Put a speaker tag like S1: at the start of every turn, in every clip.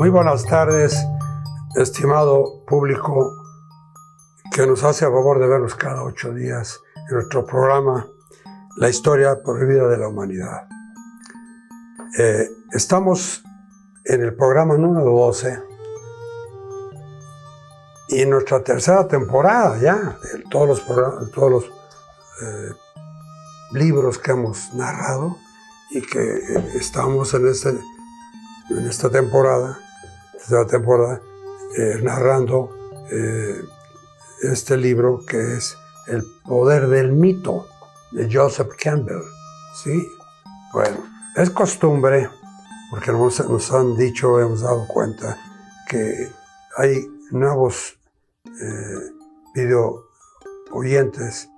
S1: Muy buenas tardes, estimado público que nos hace a favor de vernos cada 8 días en nuestro programa La Historia Prohibida de la Humanidad. Estamos en el programa número 12 y en nuestra tercera temporada ya, de todos los libros que hemos narrado y que estamos en esta temporada narrando este libro que es El Poder del Mito de Joseph Campbell. ¿Sí? Bueno, es costumbre, porque nos han dicho, hemos dado cuenta que hay nuevos video oyentes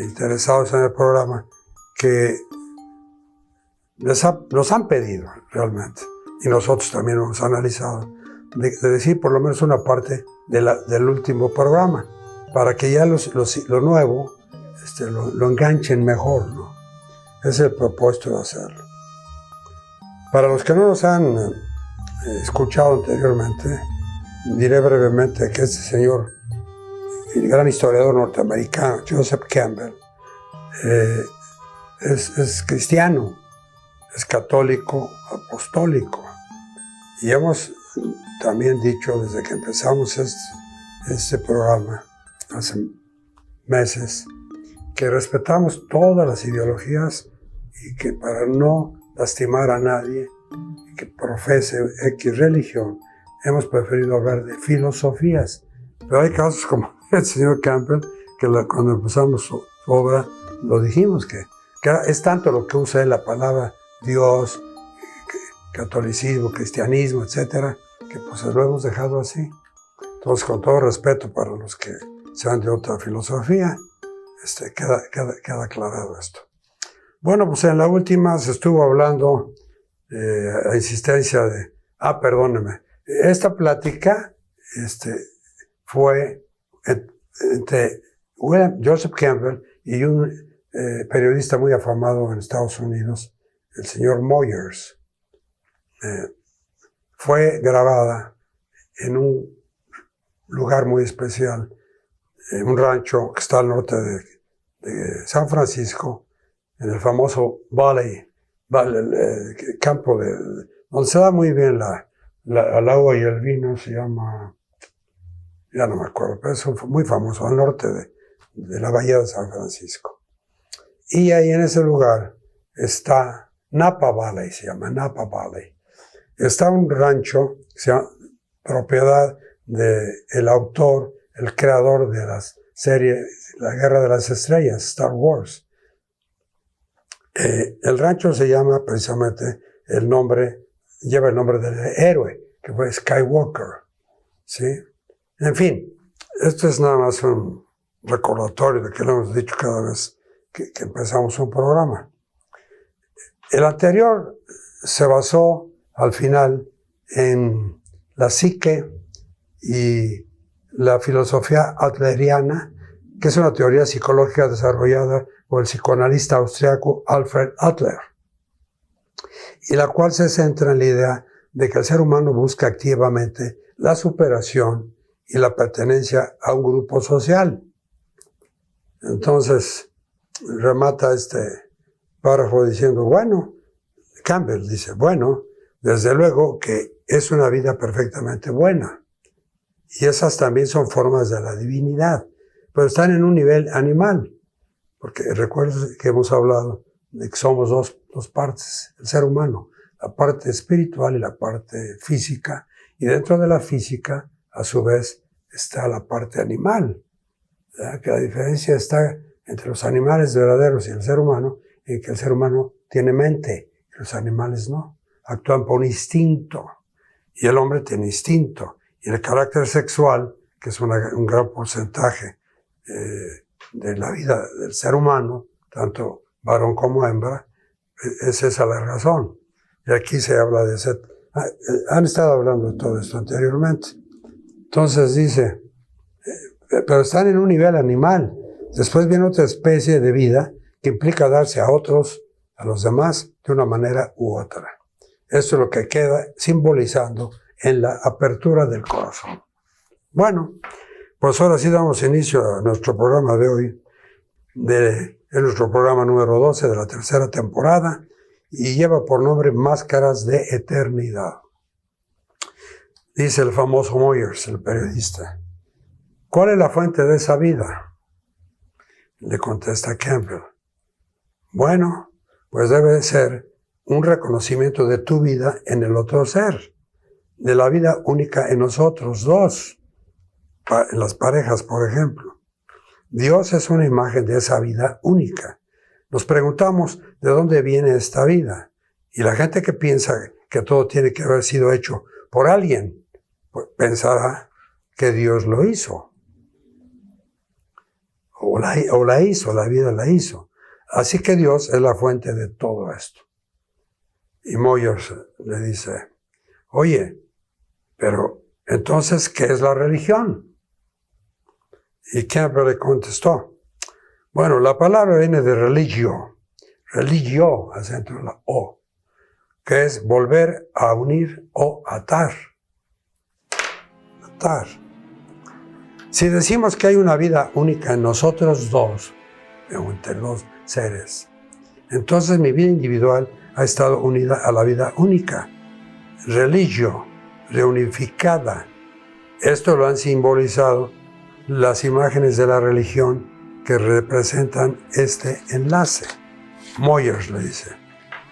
S1: interesados en el programa que nos han pedido realmente, y nosotros también hemos analizado, de decir por lo menos una parte del último programa, para que ya lo nuevo lo enganchen mejor, ¿no? Ese es el propósito de hacerlo. Para los que no nos han escuchado anteriormente, diré brevemente que este señor, el gran historiador norteamericano, Joseph Campbell, es cristiano, es católico, apostólico. Y hemos también dicho desde que empezamos este programa, hace meses, que respetamos todas las ideologías y que para no lastimar a nadie que profese X religión, hemos preferido hablar de filosofías. Pero hay casos como el señor Campbell, que cuando empezamos su obra, lo dijimos, que es tanto lo que usa él la palabra Dios, catolicismo, cristianismo, etcétera, que pues lo hemos dejado así. Entonces, con todo respeto para los que sean de otra filosofía, queda aclarado esto. Bueno, pues en la última se estuvo hablando a insistencia de... perdóneme. Esta plática fue entre Joseph Campbell y un periodista muy afamado en Estados Unidos, el señor Moyers. Fue grabada en un lugar muy especial, en un rancho que está al norte de San Francisco, en el famoso Valley, el campo donde se da muy bien el agua y el vino, se llama, ya no me acuerdo, pero es muy famoso, al norte de la bahía de San Francisco. Y ahí en ese lugar está Napa Valley, se llama Napa Valley. Está un rancho que se llama, propiedad del autor, el creador de la serie La Guerra de las Estrellas, Star Wars. El rancho se llama precisamente lleva el nombre del héroe, que fue Skywalker. ¿Sí? En fin, esto es nada más un recordatorio de que lo hemos dicho cada vez que empezamos un programa. El anterior se basó al final en la psique y la filosofía adleriana, que es una teoría psicológica desarrollada por el psicoanalista austriaco Alfred Adler, y la cual se centra en la idea de que el ser humano busca activamente la superación y la pertenencia a un grupo social. Entonces, remata este párrafo diciendo, bueno, Campbell dice, bueno, desde luego que es una vida perfectamente buena. Y esas también son formas de la divinidad, pero están en un nivel animal. Porque recuerden que hemos hablado de que somos dos partes, el ser humano, la parte espiritual y la parte física. Y dentro de la física, a su vez, está la parte animal. ¿Verdad? Que la diferencia está entre los animales verdaderos y el ser humano, en que el ser humano tiene mente, y los animales no. Actúan por instinto, y el hombre tiene instinto. Y el carácter sexual, que es un gran porcentaje de la vida del ser humano, tanto varón como hembra, es esa la razón. Y aquí se habla de ese... Han estado hablando de todo esto anteriormente. Entonces dice, pero están en un nivel animal. Después viene otra especie de vida que implica darse a otros, a los demás, de una manera u otra. Esto es lo que queda simbolizando en la apertura del corazón. Bueno, pues ahora sí damos inicio a nuestro programa de hoy, es nuestro programa número 12 de la tercera temporada y lleva por nombre Máscaras de Eternidad. Dice el famoso Moyers, el periodista, ¿cuál es la fuente de esa vida? Le contesta Campbell, bueno, pues debe ser un reconocimiento de tu vida en el otro ser, de la vida única en nosotros dos, en las parejas, por ejemplo. Dios es una imagen de esa vida única. Nos preguntamos de dónde viene esta vida. Y la gente que piensa que todo tiene que haber sido hecho por alguien, pues pensará que Dios lo hizo. O la hizo, la vida la hizo. Así que Dios es la fuente de todo esto. Y Moyers le dice, oye, pero entonces, ¿qué es la religión? Y Campbell le contestó, bueno, la palabra viene de religio, acento en la O, que es volver a unir o atar. Atar. Si decimos que hay una vida única en nosotros dos, o entre los seres, entonces mi vida individual ha estado unida a la vida única, religio, reunificada. Esto lo han simbolizado las imágenes de la religión que representan este enlace. Moyers le dice,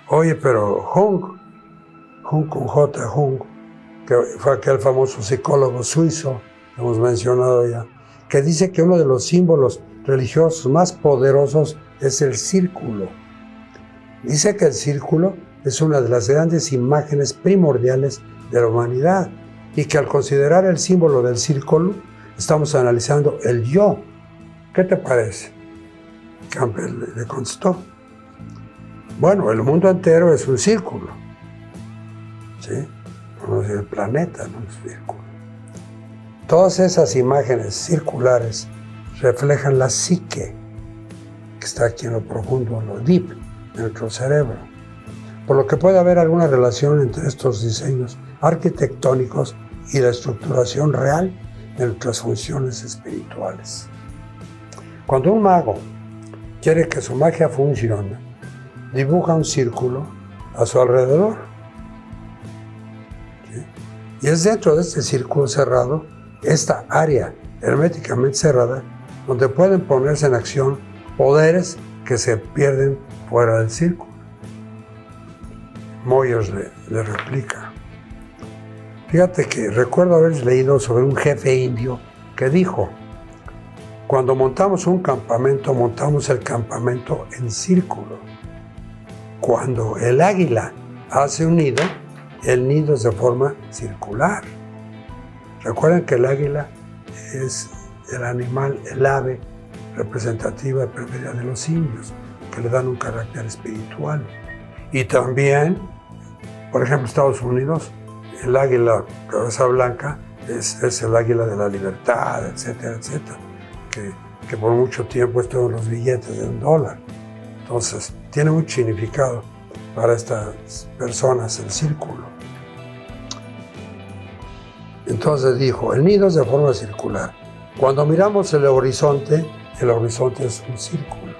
S1: oye, pero Jung con J, Jung, que fue aquel famoso psicólogo suizo, que hemos mencionado ya, que dice que uno de los símbolos religiosos más poderosos es el círculo. Dice que el círculo es una de las grandes imágenes primordiales de la humanidad y que al considerar el símbolo del círculo, estamos analizando el yo. ¿Qué te parece? Campbell le contestó. Bueno, el mundo entero es un círculo. ¿Sí? No es el planeta, no es un círculo. Todas esas imágenes circulares reflejan la psique, que está aquí en lo profundo, en lo deep, de nuestro cerebro. Por lo que puede haber alguna relación entre estos diseños arquitectónicos y la estructuración real de nuestras funciones espirituales. Cuando un mago quiere que su magia funcione, dibuja un círculo a su alrededor. ¿Sí? Y es dentro de este círculo cerrado, esta área herméticamente cerrada, donde pueden ponerse en acción poderes que se pierden fuera del círculo. Moyers le replica. Fíjate que recuerdo haber leído sobre un jefe indio que dijo, cuando montamos un campamento, montamos el campamento en círculo. Cuando el águila hace un nido, el nido es de forma circular. Recuerden que el águila es el animal, el ave representativa preferida de los indios, que le dan un carácter espiritual. Y también, por ejemplo, Estados Unidos, el águila cabeza blanca es el águila de la libertad, etcétera, etcétera, que por mucho tiempo estuvo en los billetes de $1. Entonces, tiene mucho significado para estas personas el círculo. Entonces dijo, el nido es de forma circular. Cuando miramos el horizonte es un círculo.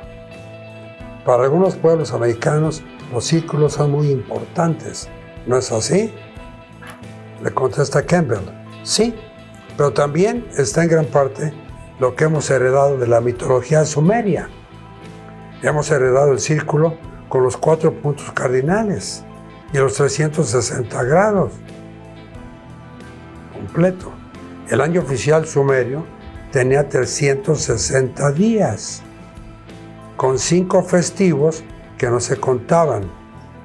S1: Para algunos pueblos americanos, los círculos son muy importantes. ¿No es así? Le contesta Campbell. Sí, pero también está en gran parte lo que hemos heredado de la mitología sumeria. Hemos heredado el círculo con los 4 puntos cardinales y los 360 grados. Completo. El año oficial sumerio tenía 360 días, con 5 festivos que no se contaban,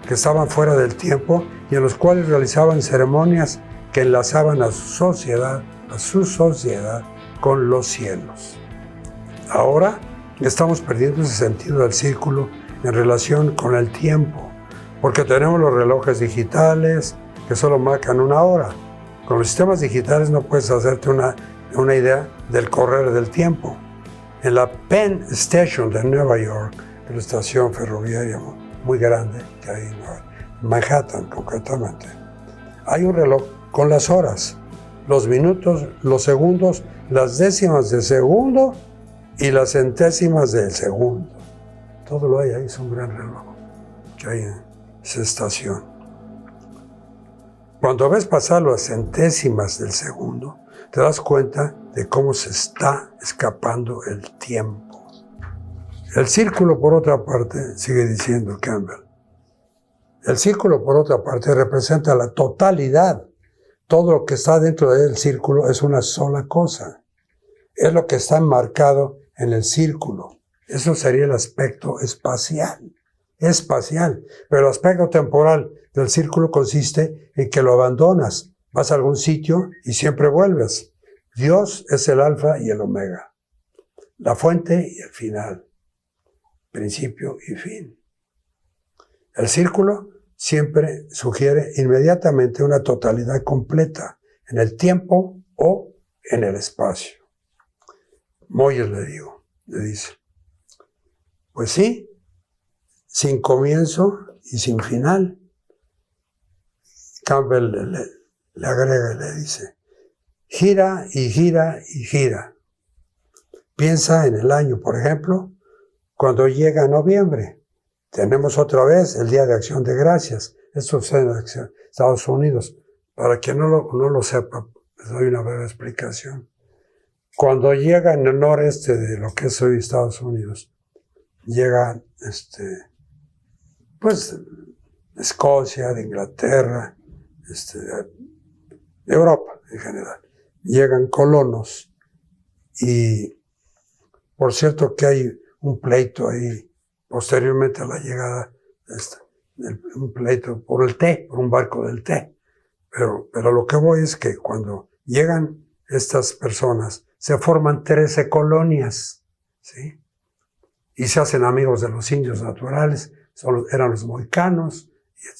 S1: que estaban fuera del tiempo y en los cuales realizaban ceremonias que enlazaban a su sociedad con los cielos. Ahora estamos perdiendo ese sentido del círculo en relación con el tiempo, porque tenemos los relojes digitales que solo marcan 1 hora. Con los sistemas digitales no puedes hacerte una idea del correr del tiempo. En la Penn Station de Nueva York, en la estación ferroviaria muy grande que hay en Manhattan concretamente, Hay un reloj con las horas, los minutos, los segundos, las décimas de segundo y las centésimas del segundo. Todo lo hay ahí, es un gran reloj que hay en esa estación. Cuando ves pasar las centésimas del segundo, te das cuenta de cómo se está escapando el tiempo. El círculo, por otra parte, sigue diciendo Campbell, el círculo, por otra parte, representa la totalidad. Todo lo que está dentro del círculo es una sola cosa. Es lo que está enmarcado en el círculo. Eso sería el aspecto espacial. Espacial. Pero el aspecto temporal del círculo consiste en que lo abandonas. Vas a algún sitio y siempre vuelves. Dios es el alfa y el omega. La fuente y el final. Principio y fin. El círculo siempre sugiere inmediatamente una totalidad completa en el tiempo o en el espacio. Moyes le dice, pues sí, sin comienzo y sin final. Campbell le agrega y le dice, gira y gira y gira. Piensa en el año, por ejemplo, cuando llega noviembre. Tenemos otra vez el Día de Acción de Gracias. Esto es en Estados Unidos. Para quien no lo sepa, les doy una breve explicación. Cuando llega en el noreste de lo que es hoy Estados Unidos, llega pues de Escocia, de Inglaterra, de Europa en general. Llegan colonos y por cierto que hay un pleito ahí posteriormente a la llegada, un pleito por el té, por un barco del té. Pero lo que voy es que cuando llegan estas personas, se forman 13 colonias, ¿sí? Y se hacen amigos de los indios naturales, eran los mohicanos,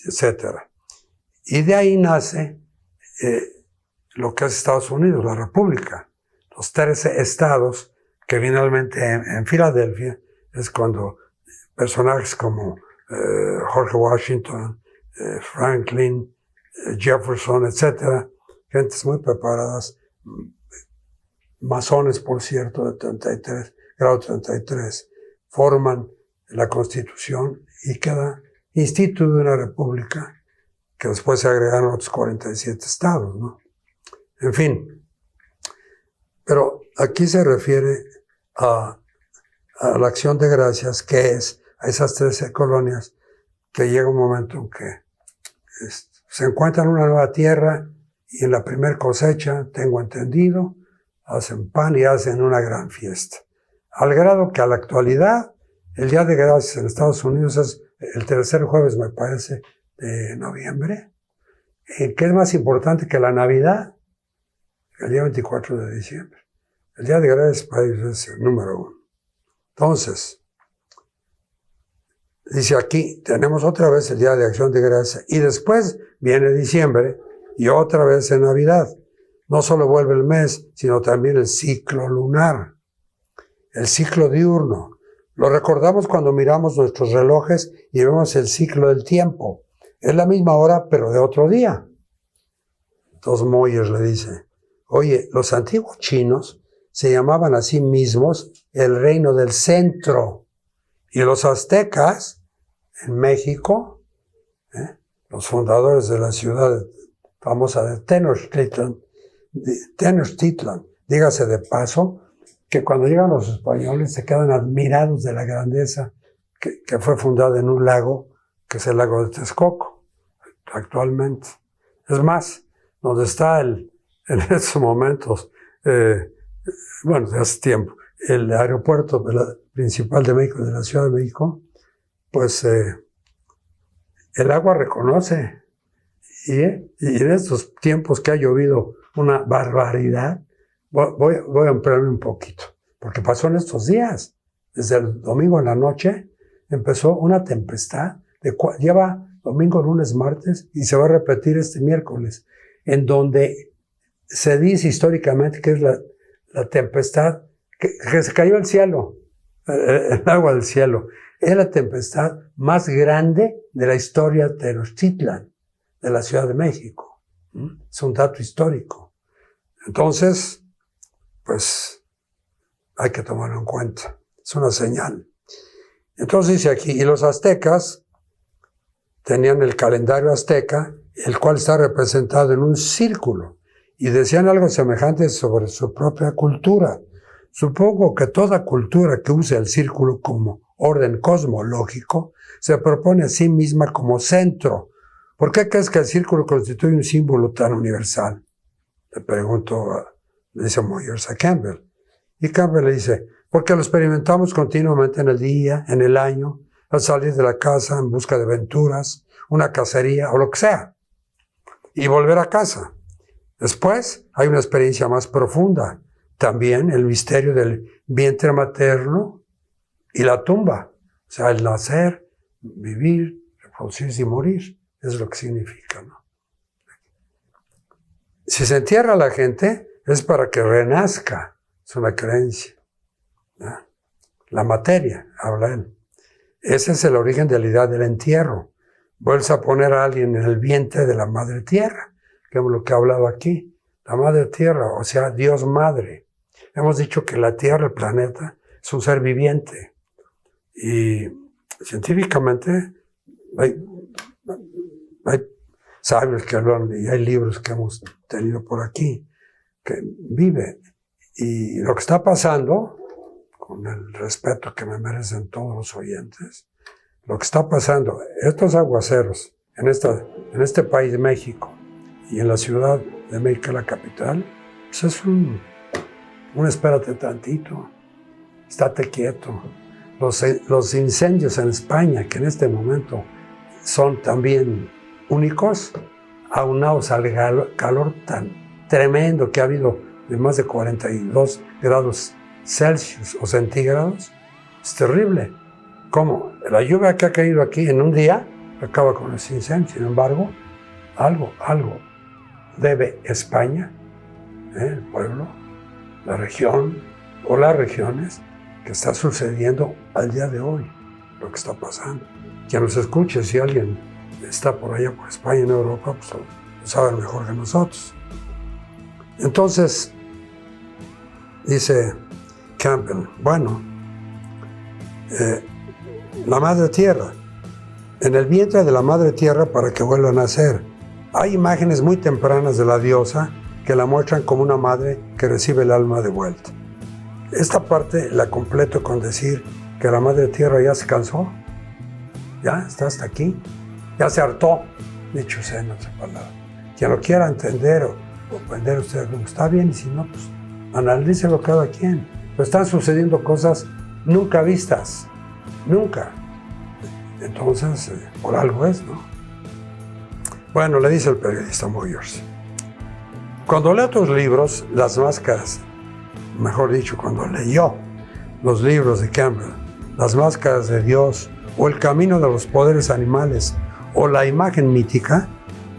S1: etc. Y de ahí nace lo que es Estados Unidos, la República. Los 13 estados que finalmente en Filadelfia es cuando personajes como George Washington, Franklin, Jefferson, etc., gentes muy preparadas, masones, por cierto, de 33, grado 33, forman la Constitución y queda instituto de una república que después se agregaron otros 47 estados, ¿no? En fin, pero aquí se refiere a la acción de gracias, que es a esas 13 colonias que llega un momento en que se encuentran una nueva tierra y en la primer cosecha, tengo entendido, hacen pan y hacen una gran fiesta. Al grado que a la actualidad, el Día de Gracias en Estados Unidos es el tercer jueves, me parece, de noviembre, que es más importante que la Navidad, el día 24 de diciembre. El Día de Gracias para ellos es el número 1. Entonces, dice aquí, tenemos otra vez el Día de Acción de Gracias y después viene diciembre y otra vez en Navidad. No solo vuelve el mes, sino también el ciclo lunar, el ciclo diurno. Lo recordamos cuando miramos nuestros relojes y vemos el ciclo del tiempo. Es la misma hora, pero de otro día. Entonces Moyes le dice, oye, los antiguos chinos se llamaban a sí mismos el reino del centro. Y los aztecas, en México, los fundadores de la ciudad famosa de Tenochtitlan, dígase de paso, que cuando llegan los españoles se quedan admirados de la grandeza que fue fundada en un lago, que es el lago de Texcoco, actualmente. Es más, donde está en estos momentos, bueno, de hace tiempo, el aeropuerto principal de México, de la Ciudad de México, pues el agua reconoce. Y en estos tiempos que ha llovido una barbaridad, voy a ampliarme un poquito, porque pasó en estos días. Desde el domingo en la noche empezó una tempestad, lleva domingo, lunes, martes, y se va a repetir este miércoles, en donde se dice históricamente que es la tempestad que se cayó al cielo, el agua del cielo. Es la tempestad más grande de la historia de Tenochtitlan, de la Ciudad de México. Es un dato histórico. Entonces, pues, hay que tomarlo en cuenta. Es una señal. Entonces dice aquí, y los aztecas tenían el calendario azteca, el cual está representado en un círculo, y decían algo semejante sobre su propia cultura. Supongo que toda cultura que use el círculo como orden cosmológico se propone a sí misma como centro. ¿Por qué crees que el círculo constituye un símbolo tan universal? Le pregunto, le dice Moyers a Campbell. Y Campbell le dice, porque lo experimentamos continuamente en el día, en el año, al salir de la casa en busca de aventuras, una cacería o lo que sea, y volver a casa. Después hay una experiencia más profunda, también el misterio del vientre materno y la tumba, o sea, el nacer, vivir, reproducirse y morir, es lo que significa, ¿no? Si se entierra a la gente, es para que renazca, es una creencia, ¿no? La materia, habla él. Ese es el origen de la idea del entierro. Vuelves a poner a alguien en el vientre de la madre tierra, que es lo que he hablado aquí. La madre tierra, o sea, Dios madre. Hemos dicho que la tierra, el planeta, es un ser viviente. Y científicamente hay sabios que hablan, y hay libros que hemos tenido por aquí, que vive. Y lo que está pasando, con el respeto que me merecen todos los oyentes, lo que está pasando, estos aguaceros en este país de México y en la Ciudad de México, la capital, pues es un espérate tantito, estate quieto. Los incendios en España, que en este momento son también únicos, aunados al calor tan tremendo que ha habido de más de 42 grados Celsius o centígrados, es terrible. Como la lluvia que ha caído aquí en un día acaba con los incendios. Sin embargo, algo debe España, el pueblo, la región o las regiones, que está sucediendo al día de hoy, lo que está pasando. Quien nos escuche, si alguien está por allá por España, en Europa, pues lo saben mejor que nosotros. Entonces, dice Campbell, bueno, la madre tierra, en el vientre de la madre tierra para que vuelva a nacer. Hay imágenes muy tempranas de la diosa que la muestran como una madre que recibe el alma de vuelta. Esta parte la completo con decir que la madre tierra ya se cansó, ya está hasta aquí, ya se hartó, dicho sea en otra palabra. Quien lo quiera entender o aprender usted, está bien, y si no, pues analícelo cada quien. Pero están sucediendo cosas nunca vistas, nunca. Entonces, por algo es, ¿no? Bueno, le dice el periodista Moyers, cuando leo tus libros, las máscaras, mejor dicho, cuando leyó los libros de Campbell, Las máscaras de Dios, o El camino de los poderes animales, o La imagen mítica,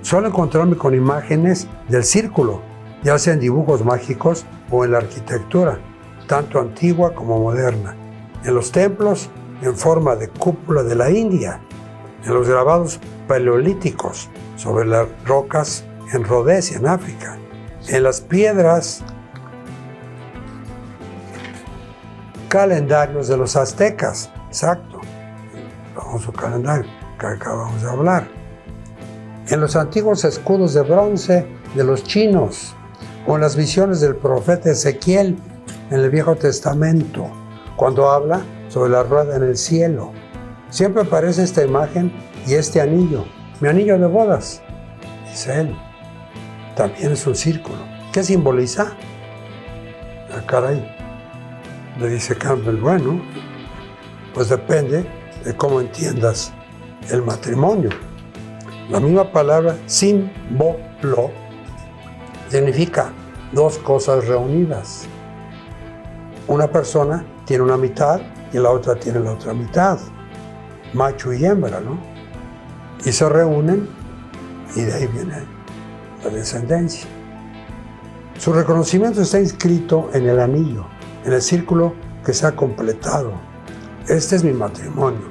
S1: suelo encontrarme con imágenes del círculo, ya sea en dibujos mágicos o en la arquitectura, tanto antigua como moderna, en los templos en forma de cúpula de la India, en los grabados paleolíticos sobre las rocas en Rodesia, en África, en las piedras calendarios de los aztecas, exacto, el famoso calendario que acabamos de hablar, en los antiguos escudos de bronce de los chinos, o en las visiones del profeta Ezequiel en el Viejo Testamento, cuando habla sobre la rueda en el cielo. Siempre aparece esta imagen y este anillo, mi anillo de bodas, dice él. También es un círculo. ¿Qué simboliza? Ah, caray, le dice Campbell, bueno, pues depende de cómo entiendas el matrimonio. La misma palabra símbolo significa dos cosas reunidas. Una persona tiene una mitad y la otra tiene la otra mitad, macho y hembra, ¿no? Y se reúnen y de ahí viene la descendencia. Su reconocimiento está inscrito en el anillo, en el círculo que se ha completado. Este es mi matrimonio.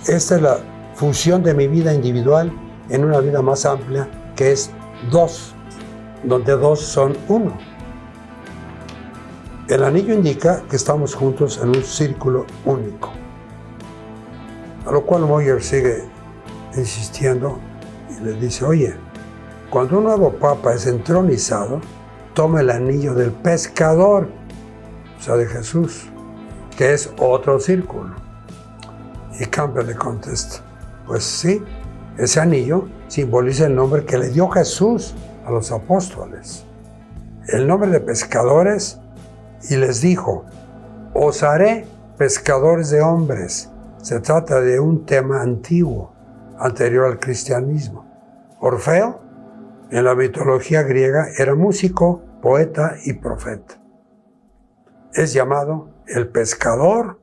S1: Esta es la fusión de mi vida individual en una vida más amplia que es dos, donde dos son uno. El anillo indica que estamos juntos en un círculo único. A lo cual Moyer sigue insistiendo y le dice, oye, cuando un nuevo papa es entronizado, toma el anillo del pescador, o sea, de Jesús, que es otro círculo. Y Campbell le contesta, pues sí, ese anillo simboliza el nombre que le dio Jesús a los apóstoles, el nombre de pescadores, y les dijo, os haré pescadores de hombres. Se trata de un tema antiguo, anterior al cristianismo. Orfeo, en la mitología griega, era músico, poeta y profeta. Es llamado el pescador,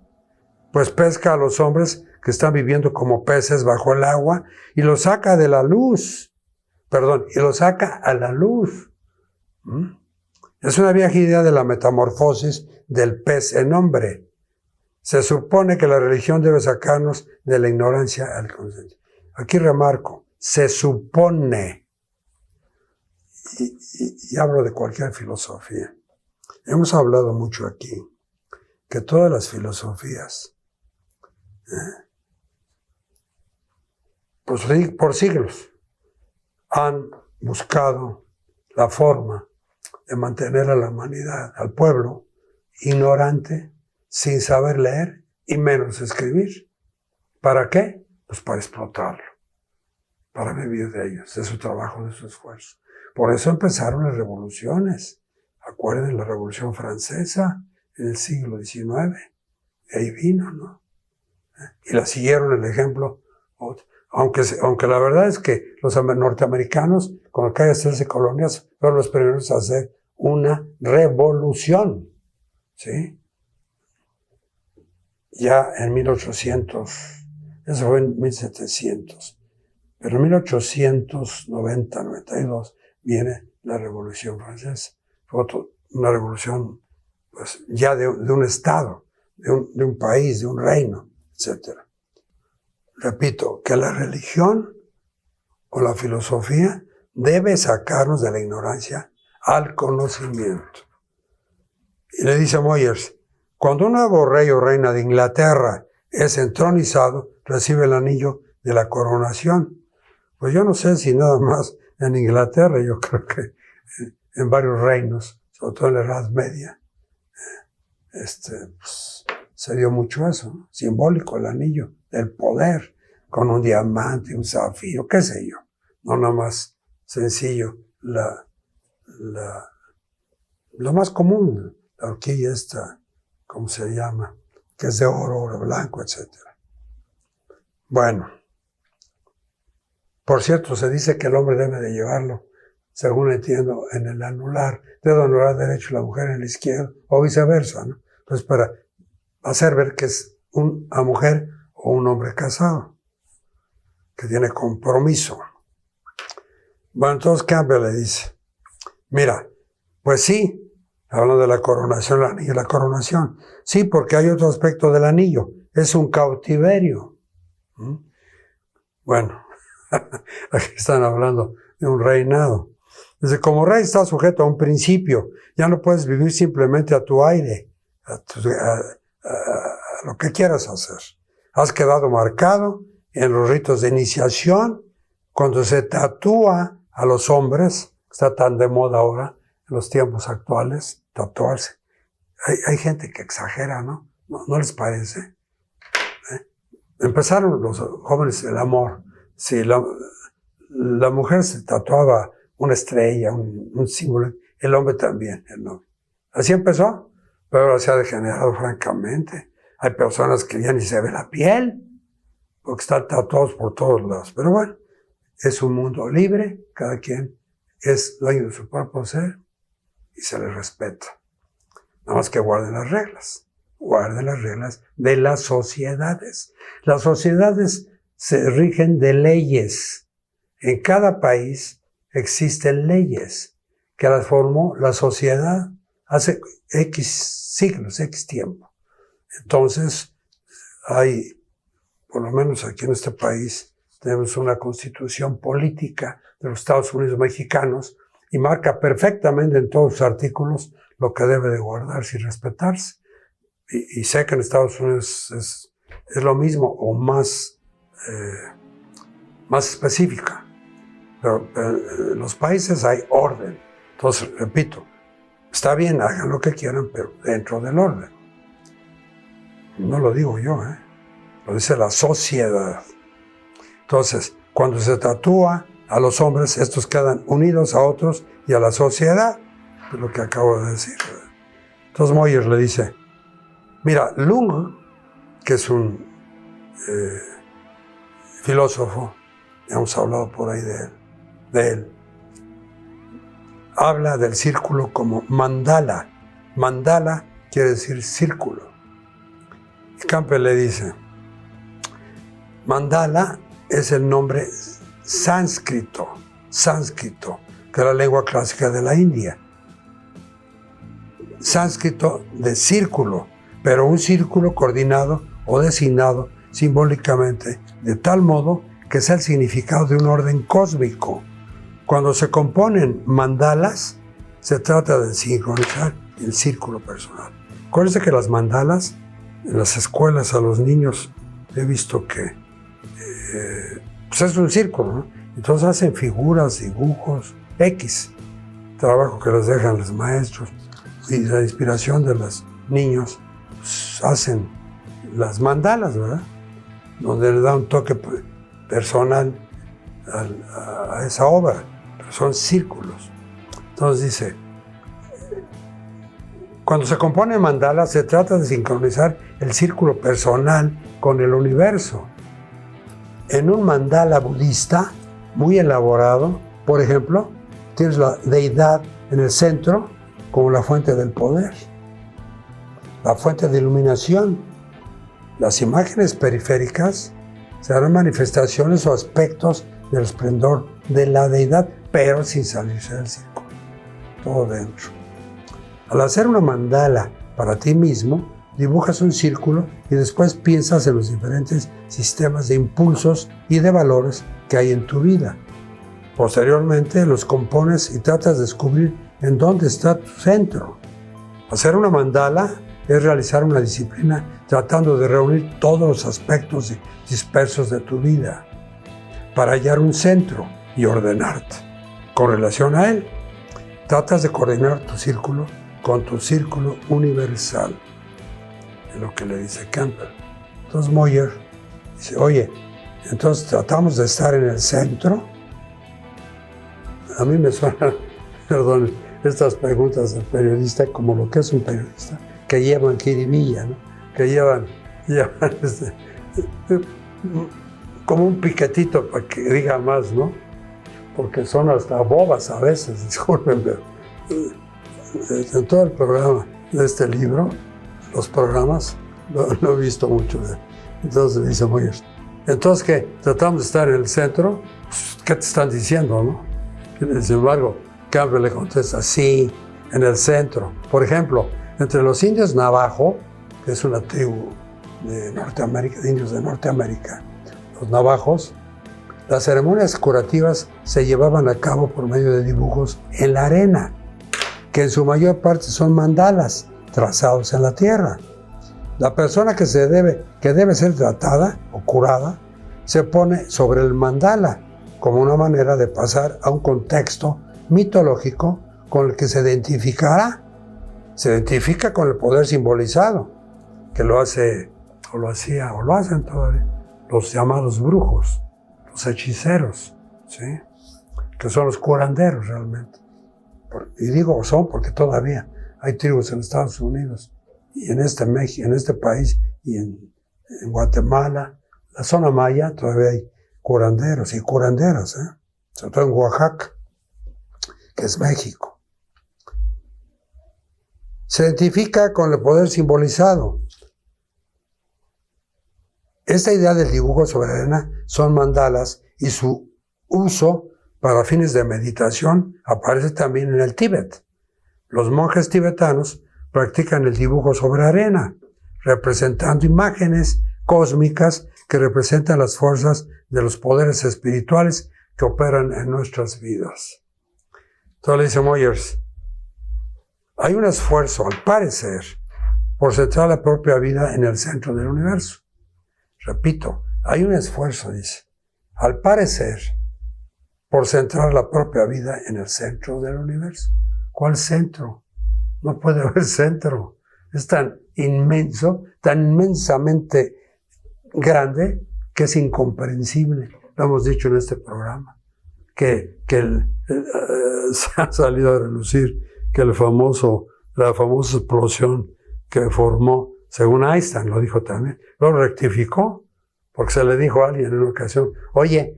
S1: pues pesca a los hombres que están viviendo como peces bajo el agua y los saca de la luz. Y los saca a la luz. Es una vieja idea de la metamorfosis del pez en hombre. Se supone que la religión debe sacarnos de la ignorancia al conocimiento. Aquí remarco, se supone. Y hablo de cualquier filosofía. Hemos hablado mucho aquí que todas las filosofías, por siglos, han buscado la forma de mantener a la humanidad, al pueblo, ignorante, sin saber leer y menos escribir. ¿Para qué? Pues para explotarlo, para vivir de ellos, de su trabajo, de su esfuerzo. Por eso empezaron las revoluciones. Acuerden la Revolución Francesa en el siglo XIX. De ahí vino, ¿no? Y la siguieron el ejemplo. Aunque la verdad es que los norteamericanos, con aquellas 13 colonias, fueron los primeros a hacer una revolución, ¿sí? Ya en 1800, eso fue en 1700, pero en 1890-92 viene la Revolución Francesa. Fue una revolución, pues, ya de un estado, de un país, de un reino, etc. Repito, que la religión o la filosofía debe sacarnos de la ignorancia al conocimiento. Y le dice Moyers, cuando un nuevo rey o reina de Inglaterra es entronizado, recibe el anillo de la coronación. Pues yo no sé si nada más en Inglaterra, yo creo que en varios reinos, sobre todo en la Edad Media, pues, se dio mucho eso, ¿no? Simbólico, el anillo del poder, con un diamante, un zafiro, qué sé yo. No nada más sencillo, lo más común, la horquilla esta, ¿cómo se llama? Que es de oro blanco, etc. Bueno, por cierto, se dice que el hombre debe de llevarlo, según entiendo, en el anular, dedo anular derecho, la mujer en el izquierdo, o viceversa, ¿no? Entonces, para hacer ver que es una mujer o un hombre casado, que tiene compromiso. Bueno, entonces Campbell le dice, mira, pues sí, hablando de la coronación, el anillo, la coronación, sí, porque hay otro aspecto del anillo, es un cautiverio. Bueno, aquí están hablando de un reinado. Dice, como rey estás sujeto a un principio, ya no puedes vivir simplemente a tu aire, a lo que quieras hacer. Has quedado marcado en los ritos de iniciación, cuando se tatúa a los hombres, está tan de moda ahora, en los tiempos actuales, tatuarse. Hay gente que exagera, ¿no? ¿No les parece? Empezaron los jóvenes el amor. Sí, la mujer se tatuaba una estrella, un símbolo, el hombre también, el novio. Así empezó, pero ahora se ha degenerado francamente. Hay personas que ya ni se ve la piel, porque están tatuados por todos lados. Pero bueno, es un mundo libre, cada quien es dueño de su propio ser y se le respeta. Nada más que guarden las reglas de las sociedades. Las sociedades se rigen de leyes. En cada país existen leyes que las formó la sociedad hace X siglos, X tiempo. Entonces, hay, por lo menos aquí en este país, tenemos una constitución política de los Estados Unidos mexicanos y marca perfectamente en todos sus artículos lo que debe de guardarse y respetarse. Y sé que en Estados Unidos es lo mismo o más específica. Pero en los países hay orden. Entonces, repito, está bien, hagan lo que quieran, pero dentro del orden. No lo digo yo, lo dice la sociedad. Entonces, cuando se tatúa a los hombres, estos quedan unidos a otros y a la sociedad, es lo que acabo de decir. Entonces Moyers le dice, mira, Lung, que es un filósofo, ya hemos hablado por ahí de él, habla del círculo como mandala. Mandala quiere decir círculo. Y Campbell le dice, mandala es el nombre sánscrito, que es la lengua clásica de la India. Sánscrito de círculo, pero un círculo coordinado o designado simbólicamente de tal modo que es el significado de un orden cósmico. Cuando se componen mandalas, se trata de sincronizar el círculo personal. Acuérdense que las mandalas, en las escuelas a los niños, he visto que pues es un círculo, ¿no? Entonces hacen figuras, dibujos, X, trabajo que les dejan los maestros, y la inspiración de los niños, pues, hacen las mandalas, ¿verdad? Donde le da un toque personal a esa obra, pero son círculos. Entonces dice, cuando se compone mandala se trata de sincronizar el círculo personal con el universo. En un mandala budista muy elaborado, por ejemplo, tienes la deidad en el centro como la fuente del poder, la fuente de iluminación. Las imágenes periféricas serán manifestaciones o aspectos del esplendor de la deidad, pero sin salirse del círculo, todo dentro. Al hacer una mandala para ti mismo, dibujas un círculo y después piensas en los diferentes sistemas de impulsos y de valores que hay en tu vida. Posteriormente los compones y tratas de descubrir en dónde está tu centro. Hacer una mandala es realizar una disciplina tratando de reunir todos los aspectos dispersos de tu vida para hallar un centro y ordenarte. Con relación a él, tratas de coordinar tu círculo con tu círculo universal. Es lo que le dice Campbell. Entonces Moyers dice, oye, entonces tratamos de estar en el centro. A mí me suenan, perdón, estas preguntas del periodista como lo que es un periodista, que llevan jiribilla, ¿no? Que llevan como un piquetito para que diga más, ¿no? Porque son hasta bobas a veces, disculpen, pero en todo el programa de este libro, los programas, lo he visto mucho. Entonces dice Moyers, entonces ¿qué? ¿Tratamos de estar en el centro? ¿Qué te están diciendo, no? Sin embargo, Campbell le contesta, sí, en el centro. Por ejemplo, entre los indios Navajo, que es una tribu de Norteamérica, de indios de Norteamérica, los navajos, las ceremonias curativas se llevaban a cabo por medio de dibujos en la arena, que en su mayor parte son mandalas trazados en la tierra. La persona que debe ser tratada o curada se pone sobre el mandala como una manera de pasar a un contexto mitológico con el que se identificará. Se identifica con el poder simbolizado, que lo hace, o lo hacía, o lo hacen todavía, los llamados brujos, los hechiceros, ¿sí? Que son los curanderos realmente. Y digo son porque todavía hay tribus en Estados Unidos y en este país y en Guatemala, la zona maya, todavía hay curanderos y curanderas, sobre todo en Oaxaca, que es México. Se identifica con el poder simbolizado. Esta idea del dibujo sobre arena son mandalas y su uso para fines de meditación aparece también en el Tíbet. Los monjes tibetanos practican el dibujo sobre arena, representando imágenes cósmicas que representan las fuerzas de los poderes espirituales que operan en nuestras vidas. Entonces le dice Moyers, hay un esfuerzo, al parecer, por centrar la propia vida en el centro del universo. Repito, hay un esfuerzo, dice, al parecer, por centrar la propia vida en el centro del universo. ¿Cuál centro? No puede haber centro. Es tan inmenso, tan inmensamente grande, que es incomprensible. Lo hemos dicho en este programa, que se ha salido a relucir que la famosa explosión que formó, según Einstein lo dijo también, lo rectificó, porque se le dijo a alguien en una ocasión, oye,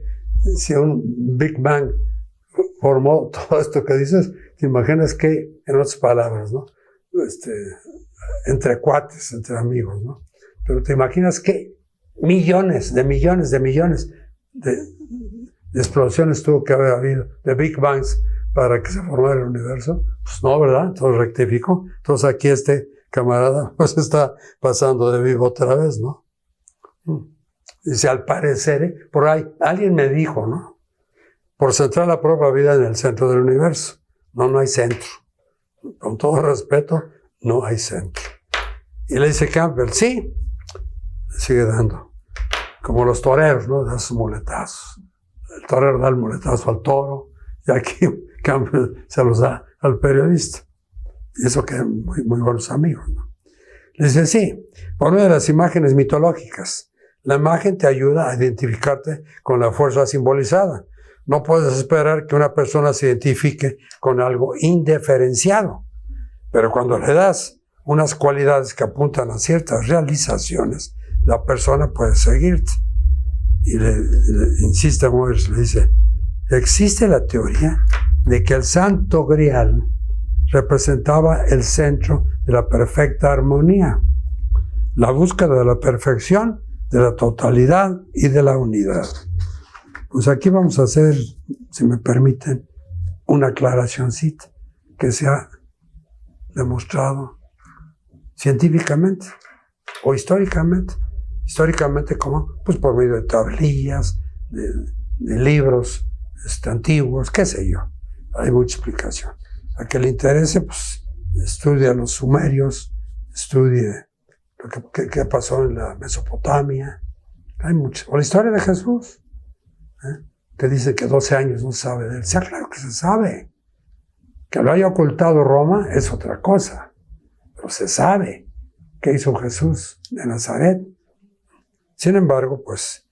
S1: si un Big Bang formó todo esto que dices, te imaginas que, en otras palabras, ¿no? Entre cuates, entre amigos, ¿no? Pero te imaginas que millones de explosiones tuvo que haber habido, de Big Bangs, para que se formara el universo. Pues no, ¿verdad? Entonces rectificó. Entonces aquí este camarada pues está pasando de vivo otra vez, ¿no? Dice, al parecer, por ahí, alguien me dijo, ¿no? Por centrar la propia vida en el centro del universo. No hay centro. Con todo respeto, no hay centro. Y le dice Campbell, sí, sigue dando. Como los toreros, ¿no? Da sus muletazos. El torero da el muletazo al toro, y aquí Campbell se los da al periodista. Y eso que muy, muy buenos amigos, ¿no? Le dice, sí, por una de las imágenes mitológicas. La imagen te ayuda a identificarte con la fuerza simbolizada. No puedes esperar que una persona se identifique con algo indiferenciado. Pero cuando le das unas cualidades que apuntan a ciertas realizaciones, la persona puede seguirte. Y le insiste a Moyers, le dice, existe la teoría de que el Santo Grial representaba el centro de la perfecta armonía, la búsqueda de la perfección, de la totalidad y de la unidad. Pues aquí vamos a hacer, si me permiten, una aclaracioncita que se ha demostrado científicamente o históricamente. Históricamente, ¿cómo? Pues por medio de tablillas, de libros antiguos, qué sé yo. Hay mucha explicación. A que le interese, pues estudie a los sumerios, estudie lo que pasó en la Mesopotamia. Hay mucho. O la historia de Jesús, que dice que 12 años no se sabe de él. Sí, claro que se sabe. Que lo haya ocultado Roma es otra cosa. Pero se sabe qué hizo Jesús de Nazaret. Sin embargo, pues,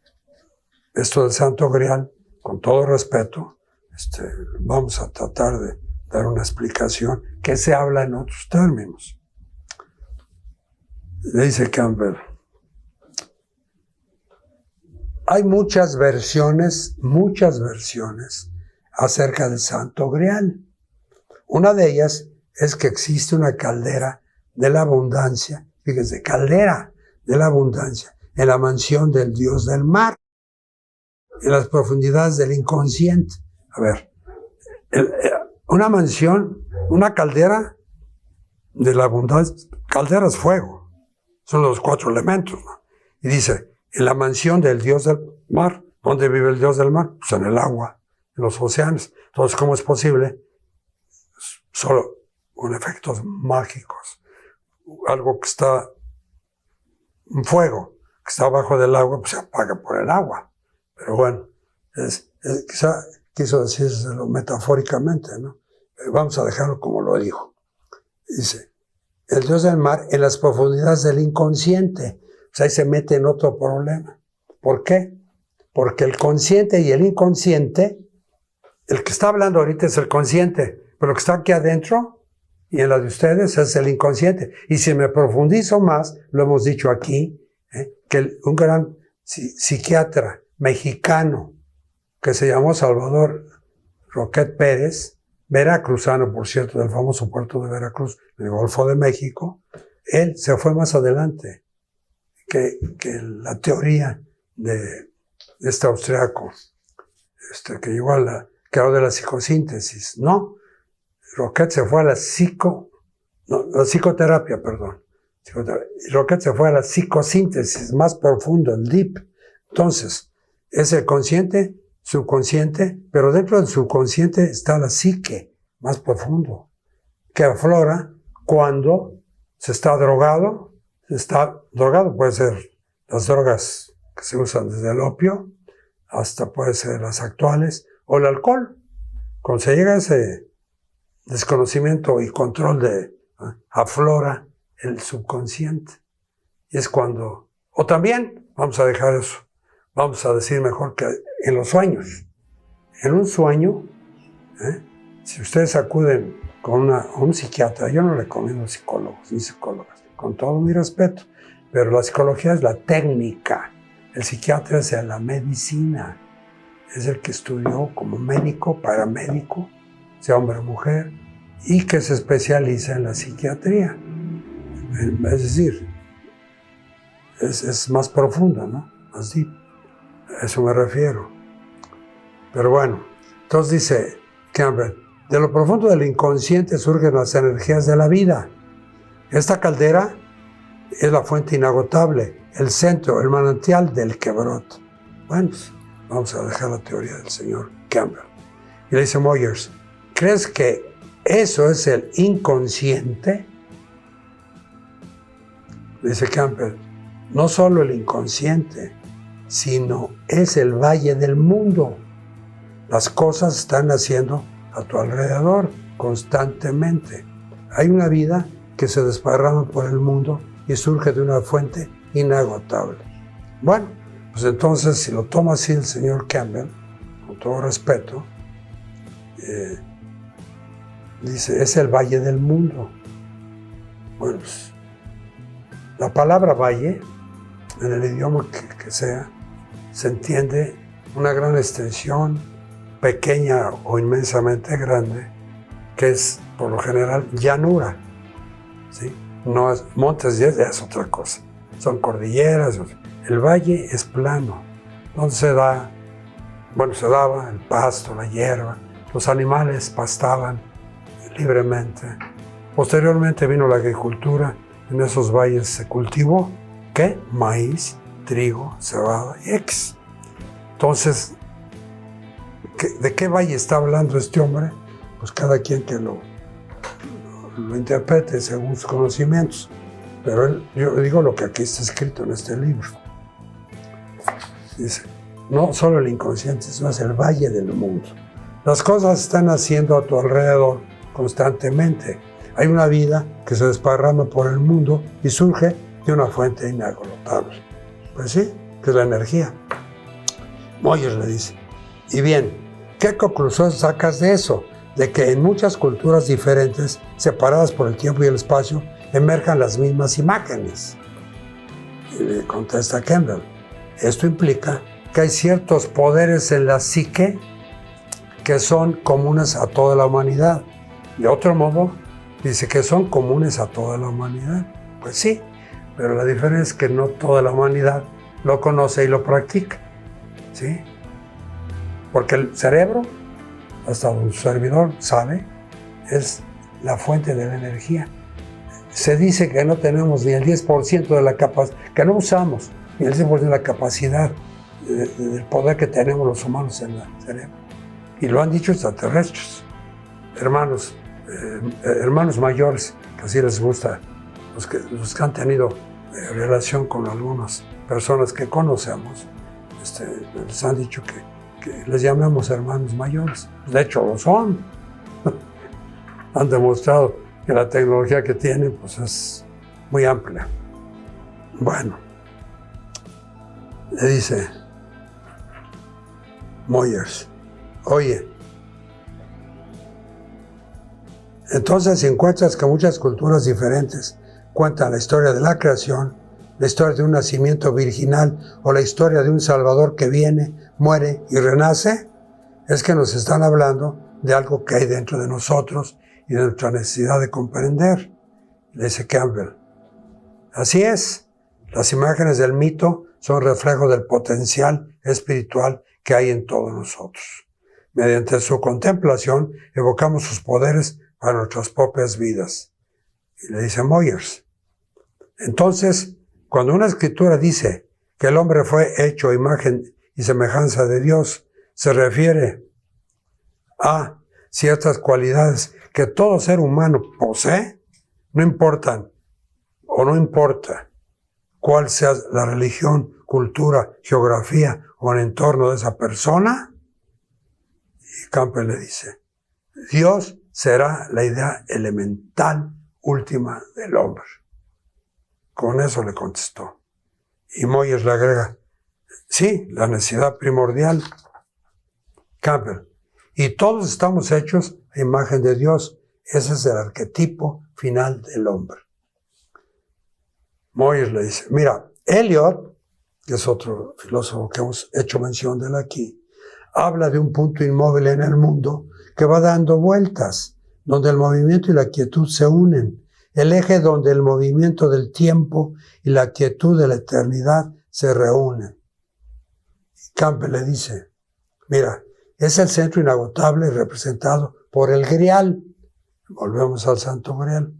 S1: esto del Santo Grial, con todo respeto, vamos a tratar de dar una explicación que se habla en otros términos. Le dice Campbell, hay muchas versiones acerca del Santo Grial. Una de ellas es que existe una caldera de la abundancia, fíjense, caldera de la abundancia, en la mansión del dios del mar, en las profundidades del inconsciente. A ver, una mansión, una caldera de la abundancia, caldera es fuego, son los 4 elementos, ¿no? Y dice, en la mansión del dios del mar, ¿dónde vive el dios del mar? Pues en el agua, en los océanos. Entonces, ¿cómo es posible? Solo con efectos mágicos. Algo que está, un fuego, que está abajo del agua, pues se apaga por el agua. Pero bueno, quizá quiso decírselo metafóricamente, ¿no? Vamos a dejarlo como lo dijo. Dice, el dios del mar en las profundidades del inconsciente. Pues ahí se mete en otro problema. ¿Por qué? Porque el consciente y el inconsciente, el que está hablando ahorita es el consciente, pero lo que está aquí adentro y en la de ustedes es el inconsciente. Y si me profundizo más, lo hemos dicho aquí, que un gran psiquiatra mexicano que se llamó Salvador Roquet Pérez, veracruzano, por cierto, del famoso puerto de Veracruz, en el Golfo de México, él se fue más adelante que la teoría de este austriaco, que llegó a que habla de la psicosíntesis. No, Roquet se fue a la psicoterapia, perdón. Roquet se fue a la psicosíntesis más profundo, el deep, Entonces, es el consciente, subconsciente, pero dentro del subconsciente está la psique más profundo, que aflora cuando se está drogado. Puede ser las drogas que se usan desde el opio, hasta puede ser las actuales, o el alcohol. Cuando se llega a ese desconocimiento y control aflora el subconsciente. Y es cuando, o también, vamos a dejar eso, vamos a decir mejor que en los sueños. En un sueño, si ustedes acuden con un psiquiatra, yo no recomiendo psicólogos ni psicólogas, con todo mi respeto, pero la psicología es la técnica, el psiquiatra es la medicina, es el que estudió como médico, paramédico, sea hombre o mujer, y que se especializa en la psiquiatría. Es decir, es más profundo, ¿no? Más deep. A eso me refiero. Pero bueno, entonces dice Campbell, de lo profundo del inconsciente surgen las energías de la vida. Esta caldera es la fuente inagotable, el centro, el manantial del quebrot. Bueno, pues, vamos a dejar la teoría del señor Campbell. Y le dice Moyers, ¿crees que eso es el inconsciente? Le dice Campbell, no solo el inconsciente, sino es el valle del mundo. Las cosas están naciendo a tu alrededor constantemente. Hay una vida que se desparrama por el mundo y surge de una fuente inagotable. Bueno, pues entonces, si lo toma así el señor Campbell, con todo respeto, dice, es el valle del mundo. Bueno, pues, la palabra valle, en el idioma que sea, se entiende una gran extensión, pequeña o inmensamente grande, que es, por lo general, llanura. ¿Sí? No es, montes ya es otra cosa. Son cordilleras. El valle es plano, donde se daba el pasto, la hierba. Los animales pastaban libremente. Posteriormente vino la agricultura. En esos valles se cultivó, ¿qué? Maíz, trigo, cebada y ex. Entonces, ¿de qué valle está hablando este hombre? Pues cada quien que lo interprete según sus conocimientos. Pero yo digo lo que aquí está escrito en este libro. Dice, no solo el inconsciente, sino es el valle del mundo. Las cosas están haciendo a tu alrededor constantemente. Hay una vida que se desparrama por el mundo y surge de una fuente inagotable. Pues sí, que es la energía. Moyers le dice, y bien, ¿qué conclusión sacas de eso? De que en muchas culturas diferentes, separadas por el tiempo y el espacio, emerjan las mismas imágenes. Y le contesta Campbell, esto implica que hay ciertos poderes en la psique que son comunes a toda la humanidad. De otro modo, dice que son comunes a toda la humanidad. Pues sí, pero la diferencia es que no toda la humanidad lo conoce y lo practica. ¿Sí? Porque el cerebro, hasta un servidor sabe, es la fuente de la energía. Se dice que no tenemos ni el 10% de la capacidad, que no usamos ni el 10% de la capacidad del poder que tenemos los humanos en el cerebro. Y lo han dicho extraterrestres. Hermanos mayores, que así les gusta, los que han tenido relación con algunas personas que conocemos, les han dicho que les llamemos hermanos mayores. De hecho, lo son. Han demostrado que la tecnología que tienen pues, es muy amplia. Bueno, le dice Moyers, oye, entonces si encuentras que muchas culturas diferentes cuentan la historia de la creación, la historia de un nacimiento virginal o la historia de un Salvador que viene, muere y renace, es que nos están hablando de algo que hay dentro de nosotros y de nuestra necesidad de comprender. Le dice Campbell, así es, las imágenes del mito son reflejo del potencial espiritual que hay en todos nosotros. Mediante su contemplación evocamos sus poderes para nuestras propias vidas. Y le dice Moyers, entonces, cuando una escritura dice que el hombre fue hecho a imagen y semejanza de Dios, se refiere a ciertas cualidades que todo ser humano posee, no importan o no importa cuál sea la religión, cultura, geografía o el entorno de esa persona. Y Campbell le dice, Dios será la idea elemental última del hombre. Con eso le contestó. Y Moyes le agrega, sí, la necesidad primordial. Campbell, y todos estamos hechos a imagen de Dios. Ese es el arquetipo final del hombre. Moyes le dice, mira, Eliot, que es otro filósofo que hemos hecho mención de él aquí, habla de un punto inmóvil en el mundo que va dando vueltas, donde el movimiento y la quietud se unen, el eje donde el movimiento del tiempo y la quietud de la eternidad se reúnen. Campbell le dice, mira, es el centro inagotable representado por el Grial. Volvemos al Santo Grial.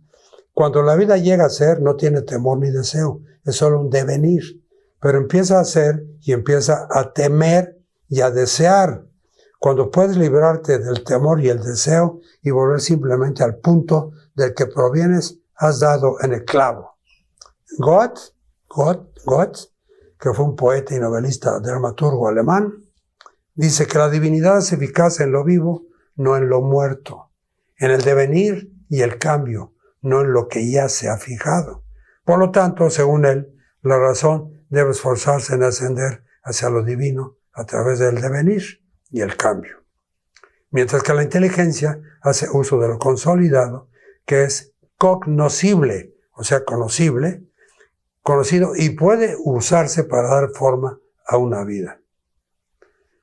S1: Cuando la vida llega a ser, no tiene temor ni deseo, es solo un devenir, pero empieza a ser y empieza a temer y a desear. Cuando puedes librarte del temor y el deseo y volver simplemente al punto del que provienes, has dado en el clavo. Goethe, que fue un poeta y novelista dramaturgo alemán, dice que la divinidad es eficaz en lo vivo, no en lo muerto, en el devenir y el cambio, no en lo que ya se ha fijado. Por lo tanto, según él, la razón debe esforzarse en ascender hacia lo divino a través del devenir y el cambio. Mientras que la inteligencia hace uso de lo consolidado, que es cognoscible, o sea, conocido, y puede usarse para dar forma a una vida.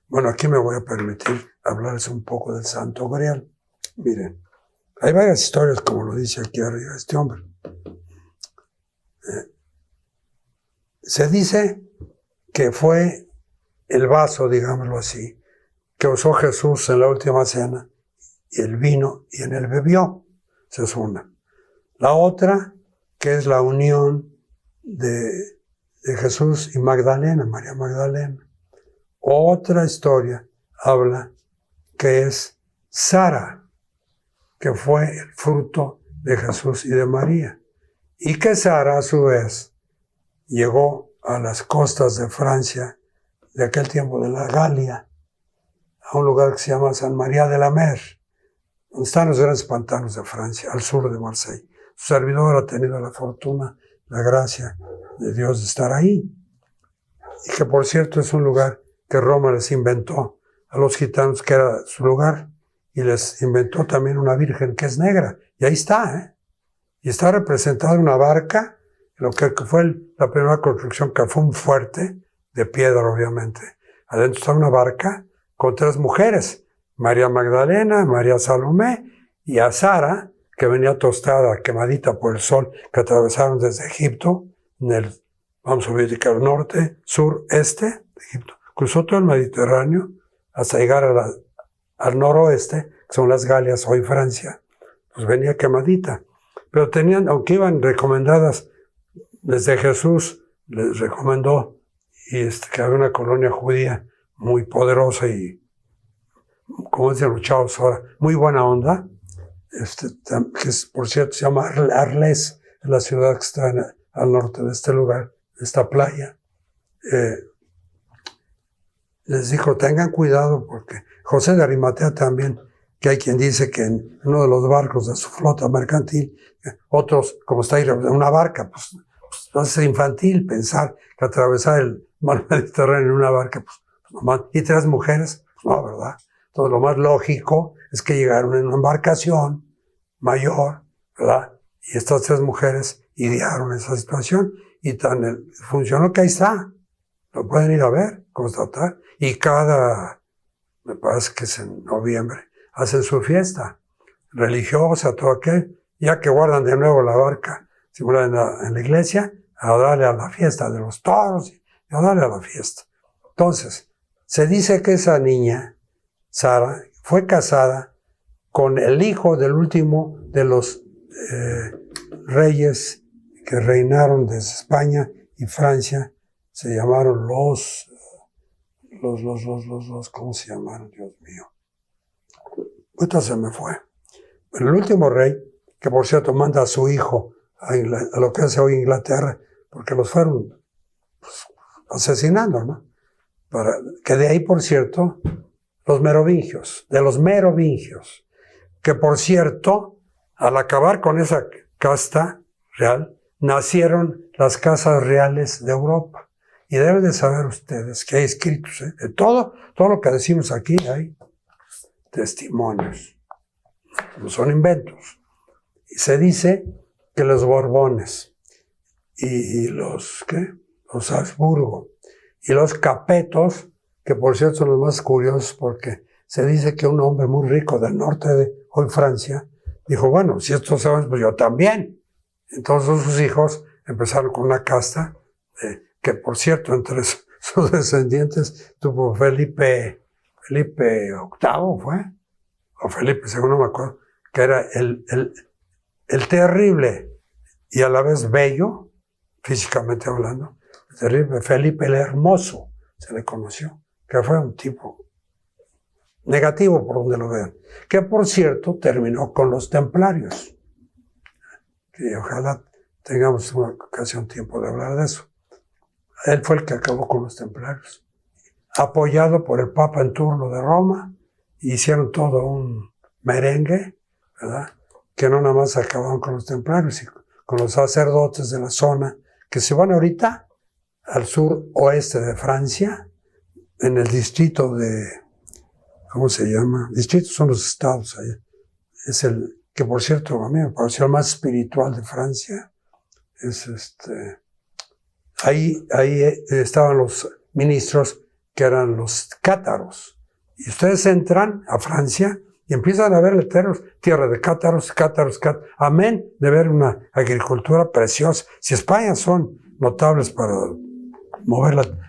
S1: Bueno, aquí me voy a permitir hablarles un poco del Santo Grial. Miren, hay varias historias, como lo dice aquí arriba este hombre. Se dice que fue el vaso, digámoslo así, que usó Jesús en la última cena, y el vino, y en él bebió. Esa es una. La otra, que es la unión de Jesús y Magdalena, María Magdalena. Otra historia habla que es Sara, que fue el fruto de Jesús y de María. Y que Sara, a su vez, llegó a las costas de Francia, de aquel tiempo de la Galia, a un lugar que se llama San María de la Mer, donde están los grandes pantanos de Francia, al sur de Marsella. Su servidor ha tenido la fortuna, la gracia de Dios de estar ahí. Y que, por cierto, es un lugar que Roma les inventó a los gitanos, que era su lugar, y les inventó también una virgen que es negra. Y ahí está, Y está representada en una barca, lo que fue la primera construcción, que fue un fuerte, de piedra, obviamente. Adentro está una barca con 3 mujeres, María Magdalena, María Salomé y a Sara, que venía tostada, quemadita por el sol, que atravesaron desde Egipto, vamos a ubicar norte, sur, este de Egipto. Cruzó todo el Mediterráneo hasta llegar al noroeste, que son las Galias, hoy Francia. Pues venía quemadita. Pero tenían, aunque iban recomendadas desde Jesús, les recomendó que había una colonia judía muy poderosa y, como dicen los chavos ahora, muy buena onda, que por cierto se llama Arles, la ciudad que está al norte de este lugar, esta playa. Les dijo, tengan cuidado, porque José de Arimatea también, que hay quien dice que en uno de los barcos de su flota mercantil, otros, como está ahí en una barca, pues es infantil pensar que atravesar el mar Mediterráneo en una barca, pues nomás, y 3 mujeres, pues no, ¿verdad? Entonces lo más lógico es que llegaron en una embarcación mayor, ¿verdad? Y estas 3 mujeres idearon esa situación, y funcionó que ahí está. Lo pueden ir a ver, constatar. Y me parece que es en noviembre, hacen su fiesta religiosa, todo aquel, ya que guardan de nuevo la barca, simulan en la iglesia, a darle a la fiesta de los toros, y a darle a la fiesta. Entonces, se dice que esa niña, Sara, fue casada con el hijo del último de los reyes que reinaron desde España y Francia, se llamaron ¿cómo se llamaron? Dios mío. Ahorita se me fue. El último rey, que por cierto manda a su hijo a lo que hace hoy Inglaterra, porque los fueron pues, asesinando, ¿no? Que de ahí, por cierto, los merovingios, que por cierto, al acabar con esa casta real, nacieron las casas reales de Europa. Y deben de saber ustedes que hay escritos, de todo lo que decimos aquí hay testimonios, no son inventos. Y se dice que los Borbones y los Habsburgo y los Capetos, que por cierto son los más curiosos porque se dice que un hombre muy rico del norte de hoy Francia dijo, bueno, si estos saben, pues yo también. Entonces sus hijos empezaron con una casta que por cierto entre sus descendientes tuvo Felipe VIII fue, o Felipe II, no me acuerdo, que era el terrible y a la vez bello, físicamente hablando, el terrible Felipe el Hermoso, se le conoció, que fue un tipo negativo por donde lo vean, que por cierto terminó con los templarios. Y ojalá tengamos una ocasión, tiempo de hablar de eso. Él fue el que acabó con los templarios, apoyado por el Papa en turno de Roma, hicieron todo un merengue, ¿verdad? Que no nada más acabaron con los templarios, sino con los sacerdotes de la zona, que se van ahorita al sur oeste de Francia, en el distrito de, ¿cómo se llama? Distritos son los estados allá. Es el que, por cierto, a mí me pareció el más espiritual de Francia. Es ahí estaban los ministros que eran los cátaros. Y ustedes entran a Francia y empiezan a ver letreros, tierra de cátaros, amén de ver una agricultura preciosa. Si España son notables para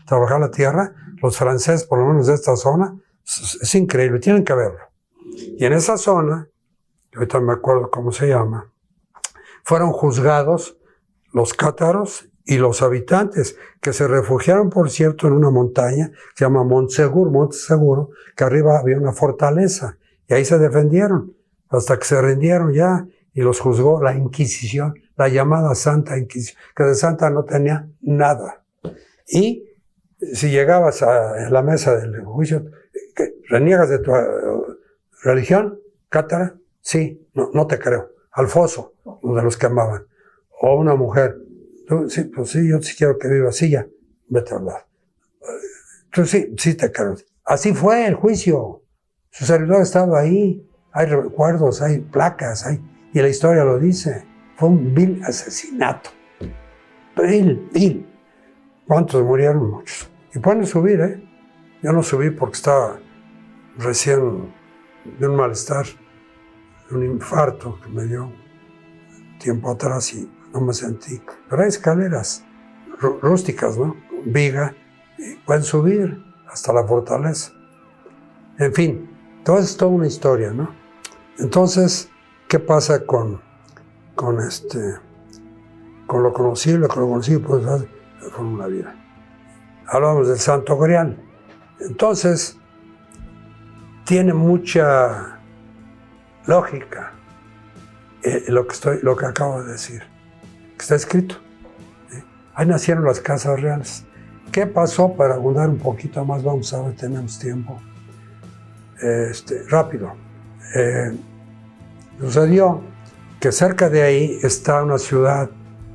S1: trabajar la tierra, los franceses, por lo menos de esta zona, es increíble, tienen que verlo. Y en esa zona, ahorita me acuerdo cómo se llama, fueron juzgados los cátaros y los habitantes, que se refugiaron, por cierto, en una montaña, que se llama Monte Seguro, que arriba había una fortaleza, y ahí se defendieron, hasta que se rindieron ya, y los juzgó la Inquisición, la llamada Santa Inquisición, que de santa no tenía nada. Y si llegabas a la mesa del juicio, ¿reniegas de tu religión, cátara? Sí, no te creo. Al foso, donde los quemaban. O una mujer, sí, pues sí, yo sí quiero que viva así, ya, vete a hablar. Tú sí te creo. Así fue el juicio. Su servidor ha estado ahí. Hay recuerdos, hay placas, y la historia lo dice. Fue un vil asesinato. Vil. ¿Cuántos murieron? Muchos. Y pueden subir, Yo no subí porque estaba recién de un malestar, de un infarto que me dio tiempo atrás y no me sentí. Pero hay escaleras rústicas, ¿no? Viga, y pueden subir hasta la fortaleza. En fin, todo es toda una historia, ¿no? Entonces, ¿qué pasa con lo conocido? Lo conocido puede ser con una vida. Hablamos del Santo Grial. Entonces, tiene mucha lógica lo que acabo de decir, que está escrito. Ahí nacieron las casas reales. ¿Qué pasó? Para abundar un poquito más, vamos a ver, tenemos tiempo. Rápido. Sucedió que cerca de ahí está una ciudad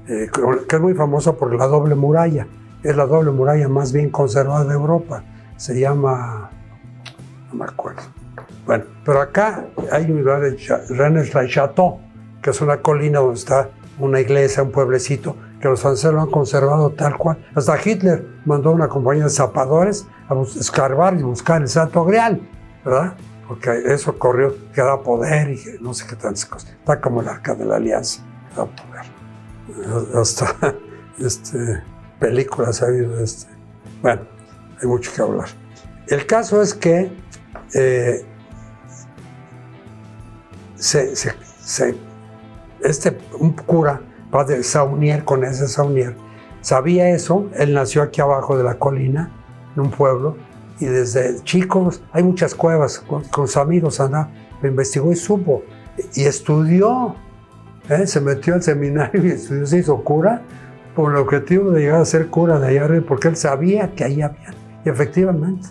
S1: que es muy famosa por la doble muralla. Es la doble muralla más bien conservada de Europa. Se llama, no me acuerdo. Bueno, pero acá hay un lugar de Rennes-le-Château, que es una colina donde está una iglesia, un pueblecito, que los franceses lo han conservado tal cual. Hasta Hitler mandó una compañía de zapadores a escarbar y buscar el Santo Grial, ¿verdad? Porque eso corrió, que da poder y que no sé qué tantas cosas. Está como el Arca de la Alianza, que da poder. Hasta películas ha habido de Bueno, hay mucho que hablar. El caso es que un cura, padre Saunier, con ese Saunier, sabía eso. Él nació aquí abajo de la colina, en un pueblo, y desde chicos hay muchas cuevas, con sus amigos andaba, lo investigó y supo, y estudió, se metió al seminario y estudió, se hizo cura, por el objetivo de llegar a ser cura de allá arriba, porque él sabía que ahí había, y efectivamente,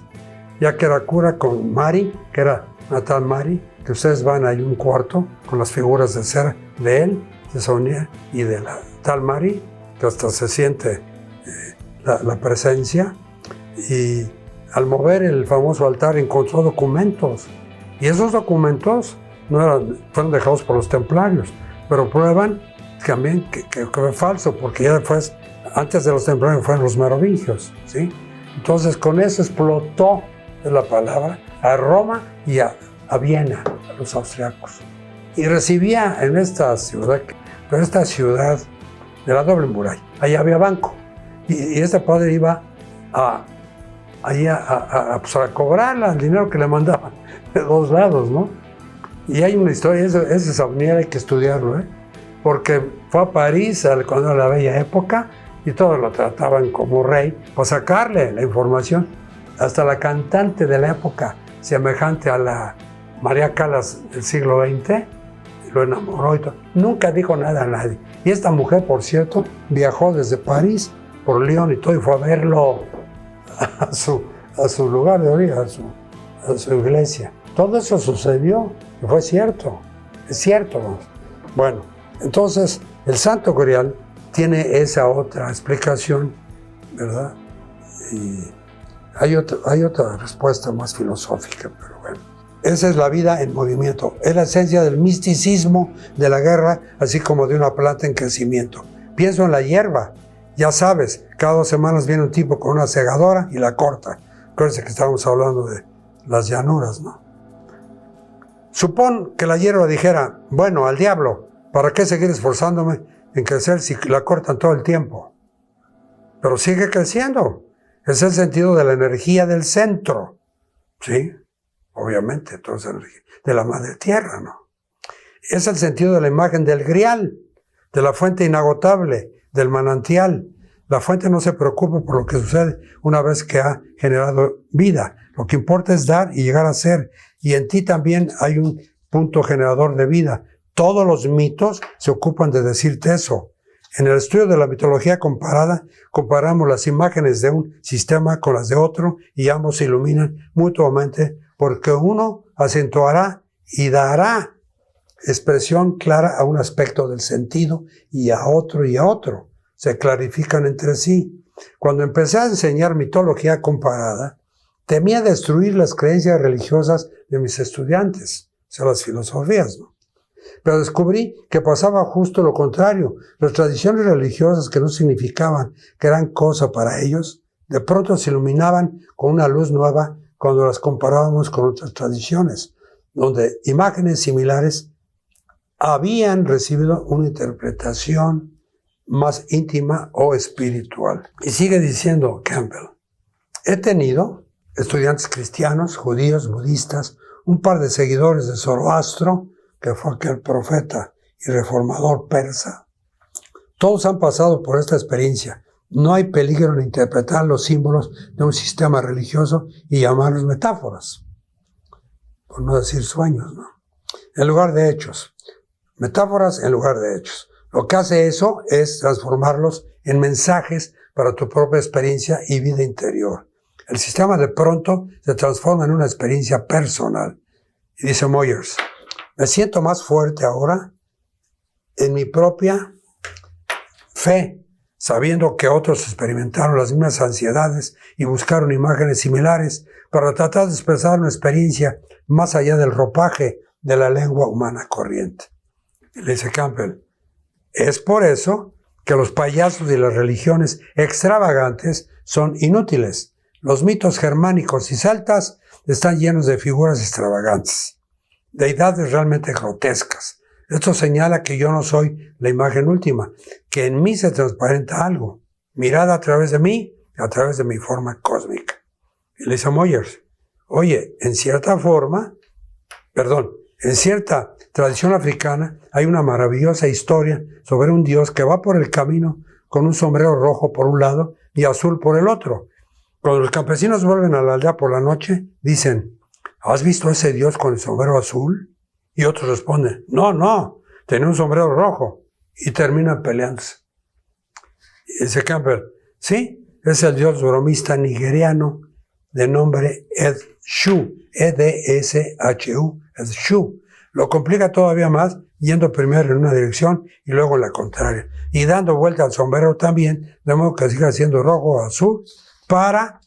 S1: ya que era cura con Mari, que era una tal Mari, que ustedes van ahí un cuarto con las figuras de cera de él, de Sonia y de la tal Mari, que hasta se siente la presencia, y al mover el famoso altar encontró documentos, y esos documentos fueron dejados por los templarios, pero prueban también que fue falso, porque ya después, antes de los templarios, fueron los merovingios, ¿sí? Entonces con eso explotó la palabra a Roma y a Viena, a los austriacos. Y recibía en esta ciudad, de la doble muralla, allá había banco. Y este padre iba a cobrar el dinero que le mandaban de dos lados, ¿no? Y hay una historia, ese Saunier hay que estudiarlo, porque fue a París cuando era la bella época y todos lo trataban como rey para sacarle la información. Hasta la cantante de la época, semejante a la María Callas del siglo XX, lo enamoró y todo. Nunca dijo nada a nadie. Y esta mujer, por cierto, viajó desde París por Lyon y todo, y fue a verlo a su lugar de origen, a su iglesia. Todo eso sucedió y fue cierto. Es cierto, ¿no? Bueno, entonces el Santo Grial tiene esa otra explicación, ¿verdad? Y hay otra respuesta más filosófica, pero bueno. Esa es la vida en movimiento. Es la esencia del misticismo de la guerra, así como de una planta en crecimiento. Pienso en la hierba. Ya sabes, cada 2 semanas viene un tipo con una segadora y la corta. Acuérdense que estábamos hablando de las llanuras, ¿no? Supón que la hierba dijera, bueno, al diablo, ¿para qué seguir esforzándome en crecer si la cortan todo el tiempo? Pero sigue creciendo. Es el sentido de la energía del centro, ¿sí? Obviamente, toda esa energía de la madre tierra, ¿no? Es el sentido de la imagen del grial, de la fuente inagotable, del manantial. La fuente no se preocupa por lo que sucede una vez que ha generado vida. Lo que importa es dar y llegar a ser. Y en ti también hay un punto generador de vida. Todos los mitos se ocupan de decirte eso. En el estudio de la mitología comparada, comparamos las imágenes de un sistema con las de otro y ambos se iluminan mutuamente porque uno acentuará y dará expresión clara a un aspecto del sentido y a otro. Se clarifican entre sí. Cuando empecé a enseñar mitología comparada, temía destruir las creencias religiosas de mis estudiantes, o sea, las filosofías, ¿no? Pero descubrí que pasaba justo lo contrario. Las tradiciones religiosas que no significaban que eran cosa para ellos, de pronto se iluminaban con una luz nueva cuando las comparábamos con otras tradiciones, donde imágenes similares habían recibido una interpretación más íntima o espiritual. Y sigue diciendo Campbell, he tenido estudiantes cristianos, judíos, budistas, un par de seguidores de Zoroastro, que fue aquel profeta y reformador persa. Todos han pasado por esta experiencia. No hay peligro en interpretar los símbolos de un sistema religioso y llamarlos metáforas, por no decir sueños, ¿no? En lugar de hechos. Metáforas en lugar de hechos. Lo que hace eso es transformarlos en mensajes para tu propia experiencia y vida interior. El sistema de pronto se transforma en una experiencia personal. Y dice Moyers, me siento más fuerte ahora en mi propia fe, sabiendo que otros experimentaron las mismas ansiedades y buscaron imágenes similares para tratar de expresar una experiencia más allá del ropaje de la lengua humana corriente. Y le dice Campbell, es por eso que los payasos y las religiones extravagantes son inútiles. Los mitos germánicos y celtas están llenos de figuras extravagantes, deidades realmente grotescas. Esto señala que yo no soy la imagen última, que en mí se transparenta algo, mirada a través de mí, a través de mi forma cósmica. Y le dice a Moyers, oye, en cierta tradición africana hay una maravillosa historia sobre un dios que va por el camino con un sombrero rojo por un lado y azul por el otro. Cuando los campesinos vuelven a la aldea por la noche, dicen, ¿has visto a ese Dios con el sombrero azul? Y otros responden, no, tenía un sombrero rojo. Y terminan peleándose. Y dice Campbell, sí, es el dios bromista nigeriano de nombre Edshu, E-D-S-H-U, Edshu. Lo complica todavía más yendo primero en una dirección y luego en la contraria. Y dando vuelta al sombrero también, de modo que siga siendo rojo o azul para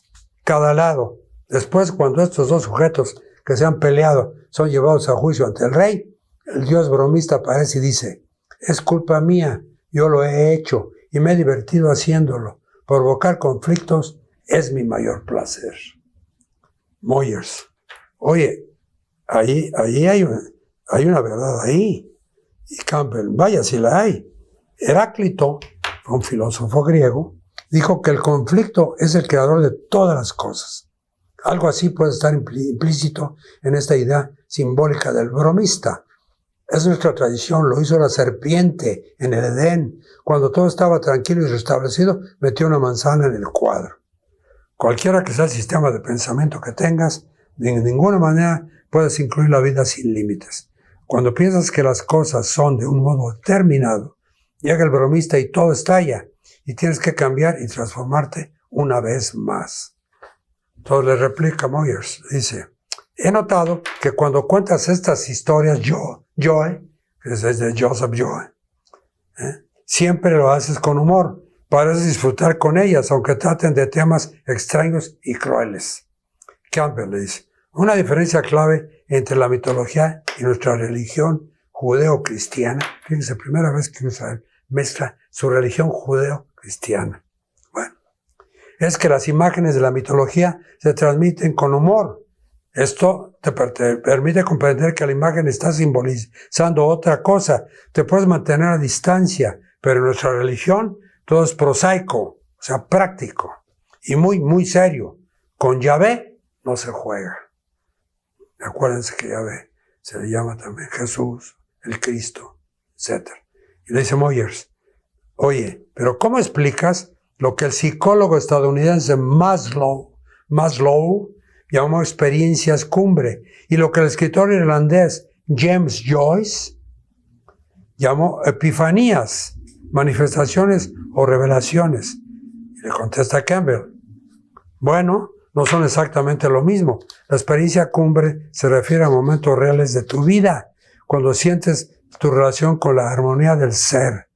S1: cada lado. Después, cuando estos dos sujetos que se han peleado son llevados a juicio ante el rey, el dios bromista aparece y dice, es culpa mía, yo lo he hecho y me he divertido haciéndolo. Provocar conflictos es mi mayor placer. Moyers. Oye, ahí hay una verdad ahí. Y Campbell, vaya si la hay. Heráclito, un filósofo griego, dijo que el conflicto es el creador de todas las cosas. Algo así puede estar implícito en esta idea simbólica del bromista. Es nuestra tradición, lo hizo la serpiente en el Edén. Cuando todo estaba tranquilo y restablecido, metió una manzana en el cuadro. Cualquiera que sea el sistema de pensamiento que tengas, de ninguna manera puedes incluir la vida sin límites. Cuando piensas que las cosas son de un modo determinado, llega el bromista y todo estalla, y tienes que cambiar y transformarte una vez más. Entonces le replica Moyers, dice, he notado que cuando cuentas estas historias, Joy, que es de Joseph Joy, siempre lo haces con humor. Pareces disfrutar con ellas, aunque traten de temas extraños y crueles. Campbell le dice, una diferencia clave entre la mitología y nuestra religión judeo-cristiana, fíjense, primera vez que Israel mezcla su religión judeo-cristiana. Bueno, es que las imágenes de la mitología se transmiten con humor. Esto te permite comprender que la imagen está simbolizando otra cosa. Te puedes mantener a distancia, pero en nuestra religión todo es prosaico, o sea, práctico y muy, muy serio. Con Yahvé no se juega. Acuérdense que Yahvé se le llama también Jesús, el Cristo, etc. Y le dice Moyers, oye, pero ¿cómo explicas lo que el psicólogo estadounidense Maslow llamó experiencias cumbre y lo que el escritor irlandés James Joyce llamó epifanías, manifestaciones o revelaciones? Y le contesta Campbell, bueno, no son exactamente lo mismo. La experiencia cumbre se refiere a momentos reales de tu vida, cuando sientes tu relación con la armonía del ser.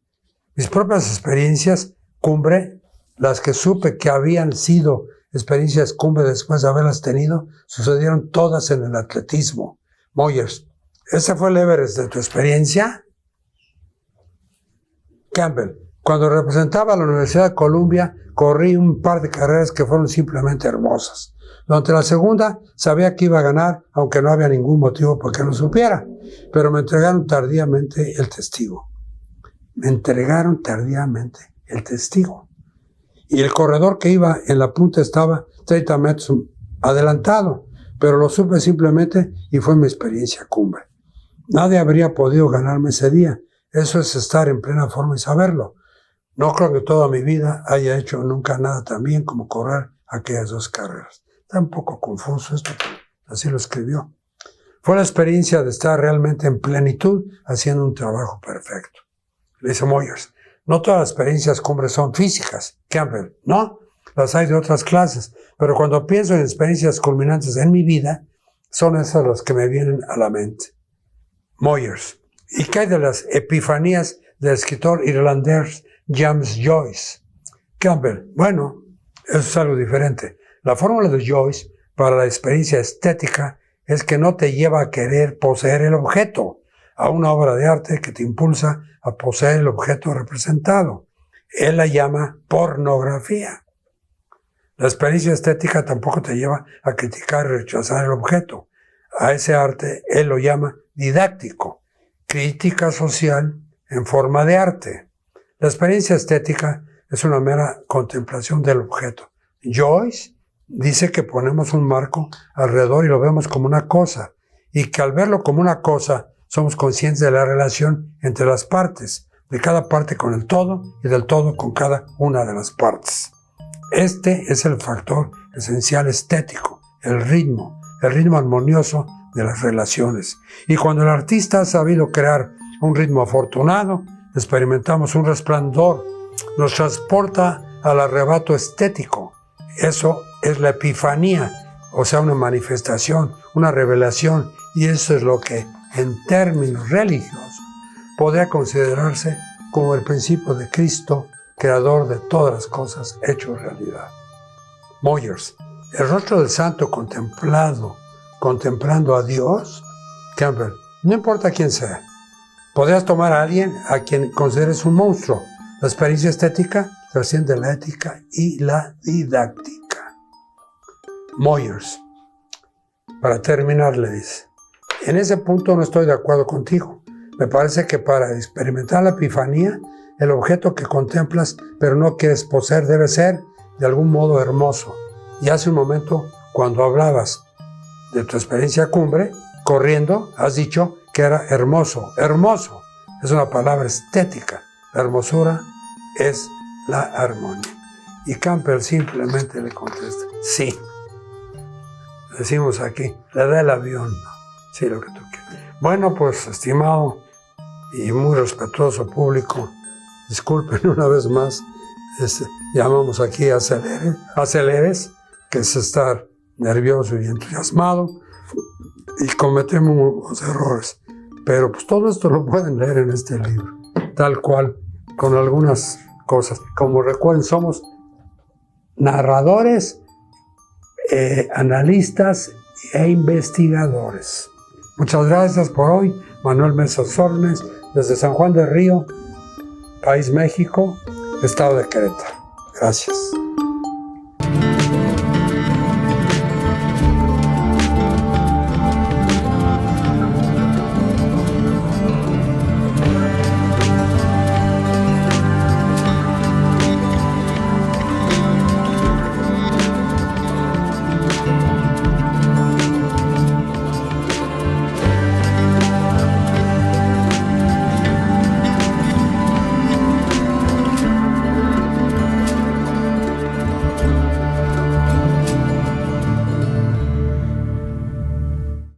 S1: Mis propias experiencias cumbre, las que supe que habían sido experiencias cumbre después de haberlas tenido, sucedieron todas en el atletismo. Moyers, ¿ese fue el Everest de tu experiencia? Campbell, cuando representaba a la Universidad de Columbia, corrí un par de carreras que fueron simplemente hermosas. Durante la segunda, sabía que iba a ganar, aunque no había ningún motivo por que lo supiera, pero me entregaron tardíamente el testigo. Y el corredor que iba en la punta estaba 30 metros adelantado, pero lo supe simplemente y fue mi experiencia cumbre. Nadie habría podido ganarme ese día. Eso es estar en plena forma y saberlo. No creo que toda mi vida haya hecho nunca nada tan bien como correr aquellas dos carreras. Está un poco confuso esto, pero así lo escribió. Fue la experiencia de estar realmente en plenitud haciendo un trabajo perfecto. Le dice Moyers, no todas las experiencias cumbres son físicas. Campbell, no, las hay de otras clases, pero cuando pienso en experiencias culminantes en mi vida, son esas las que me vienen a la mente. Moyers, ¿y qué hay de las epifanías del escritor irlandés James Joyce? Campbell, bueno, eso es algo diferente. La fórmula de Joyce para la experiencia estética es que no te lleva a querer poseer el objeto, a una obra de arte que te impulsa a poseer el objeto representado. Él la llama pornografía. La experiencia estética tampoco te lleva a criticar y rechazar el objeto. A ese arte él lo llama didáctico, crítica social en forma de arte. La experiencia estética es una mera contemplación del objeto. Joyce dice que ponemos un marco alrededor y lo vemos como una cosa, y que al verlo como una cosa somos conscientes de la relación entre las partes. de cada parte con el todo y del todo con cada una de las partes. Este es el factor esencial estético, el ritmo armonioso de las relaciones. Y cuando el artista ha sabido crear un ritmo afortunado, experimentamos un resplandor, nos transporta al arrebato estético. Eso es la epifanía, o sea, una manifestación, una revelación, y eso es lo que, en términos religiosos, podría considerarse como el principio de Cristo, creador de todas las cosas, hecho realidad. Moyers, el rostro del santo contemplando a Dios. Campbell, no importa quién sea. Podrías tomar a alguien a quien consideres un monstruo. La experiencia estética trasciende la ética y la didáctica. Moyers, para terminar, le dice, en ese punto no estoy de acuerdo contigo. Me parece que para experimentar la epifanía, el objeto que contemplas pero no quieres poseer debe ser de algún modo hermoso. Y hace un momento, cuando hablabas de tu experiencia cumbre, corriendo, has dicho que era hermoso. Hermoso es una palabra estética. La hermosura es la armonía. Y Campbell simplemente le contesta, sí. Decimos aquí, le da el avión. Sí, lo que tú quieras. Bueno, pues, estimado y muy respetuoso público, disculpen una vez más, llamamos aquí aceleres, que es estar nervioso y entusiasmado, y cometemos errores. Pero pues todo esto lo pueden leer en este libro, tal cual, con algunas cosas. Como recuerden, somos narradores, analistas e investigadores. Muchas gracias por hoy. Manuel Mesa Sornes, desde San Juan del Río, País México, Estado de Querétaro. Gracias.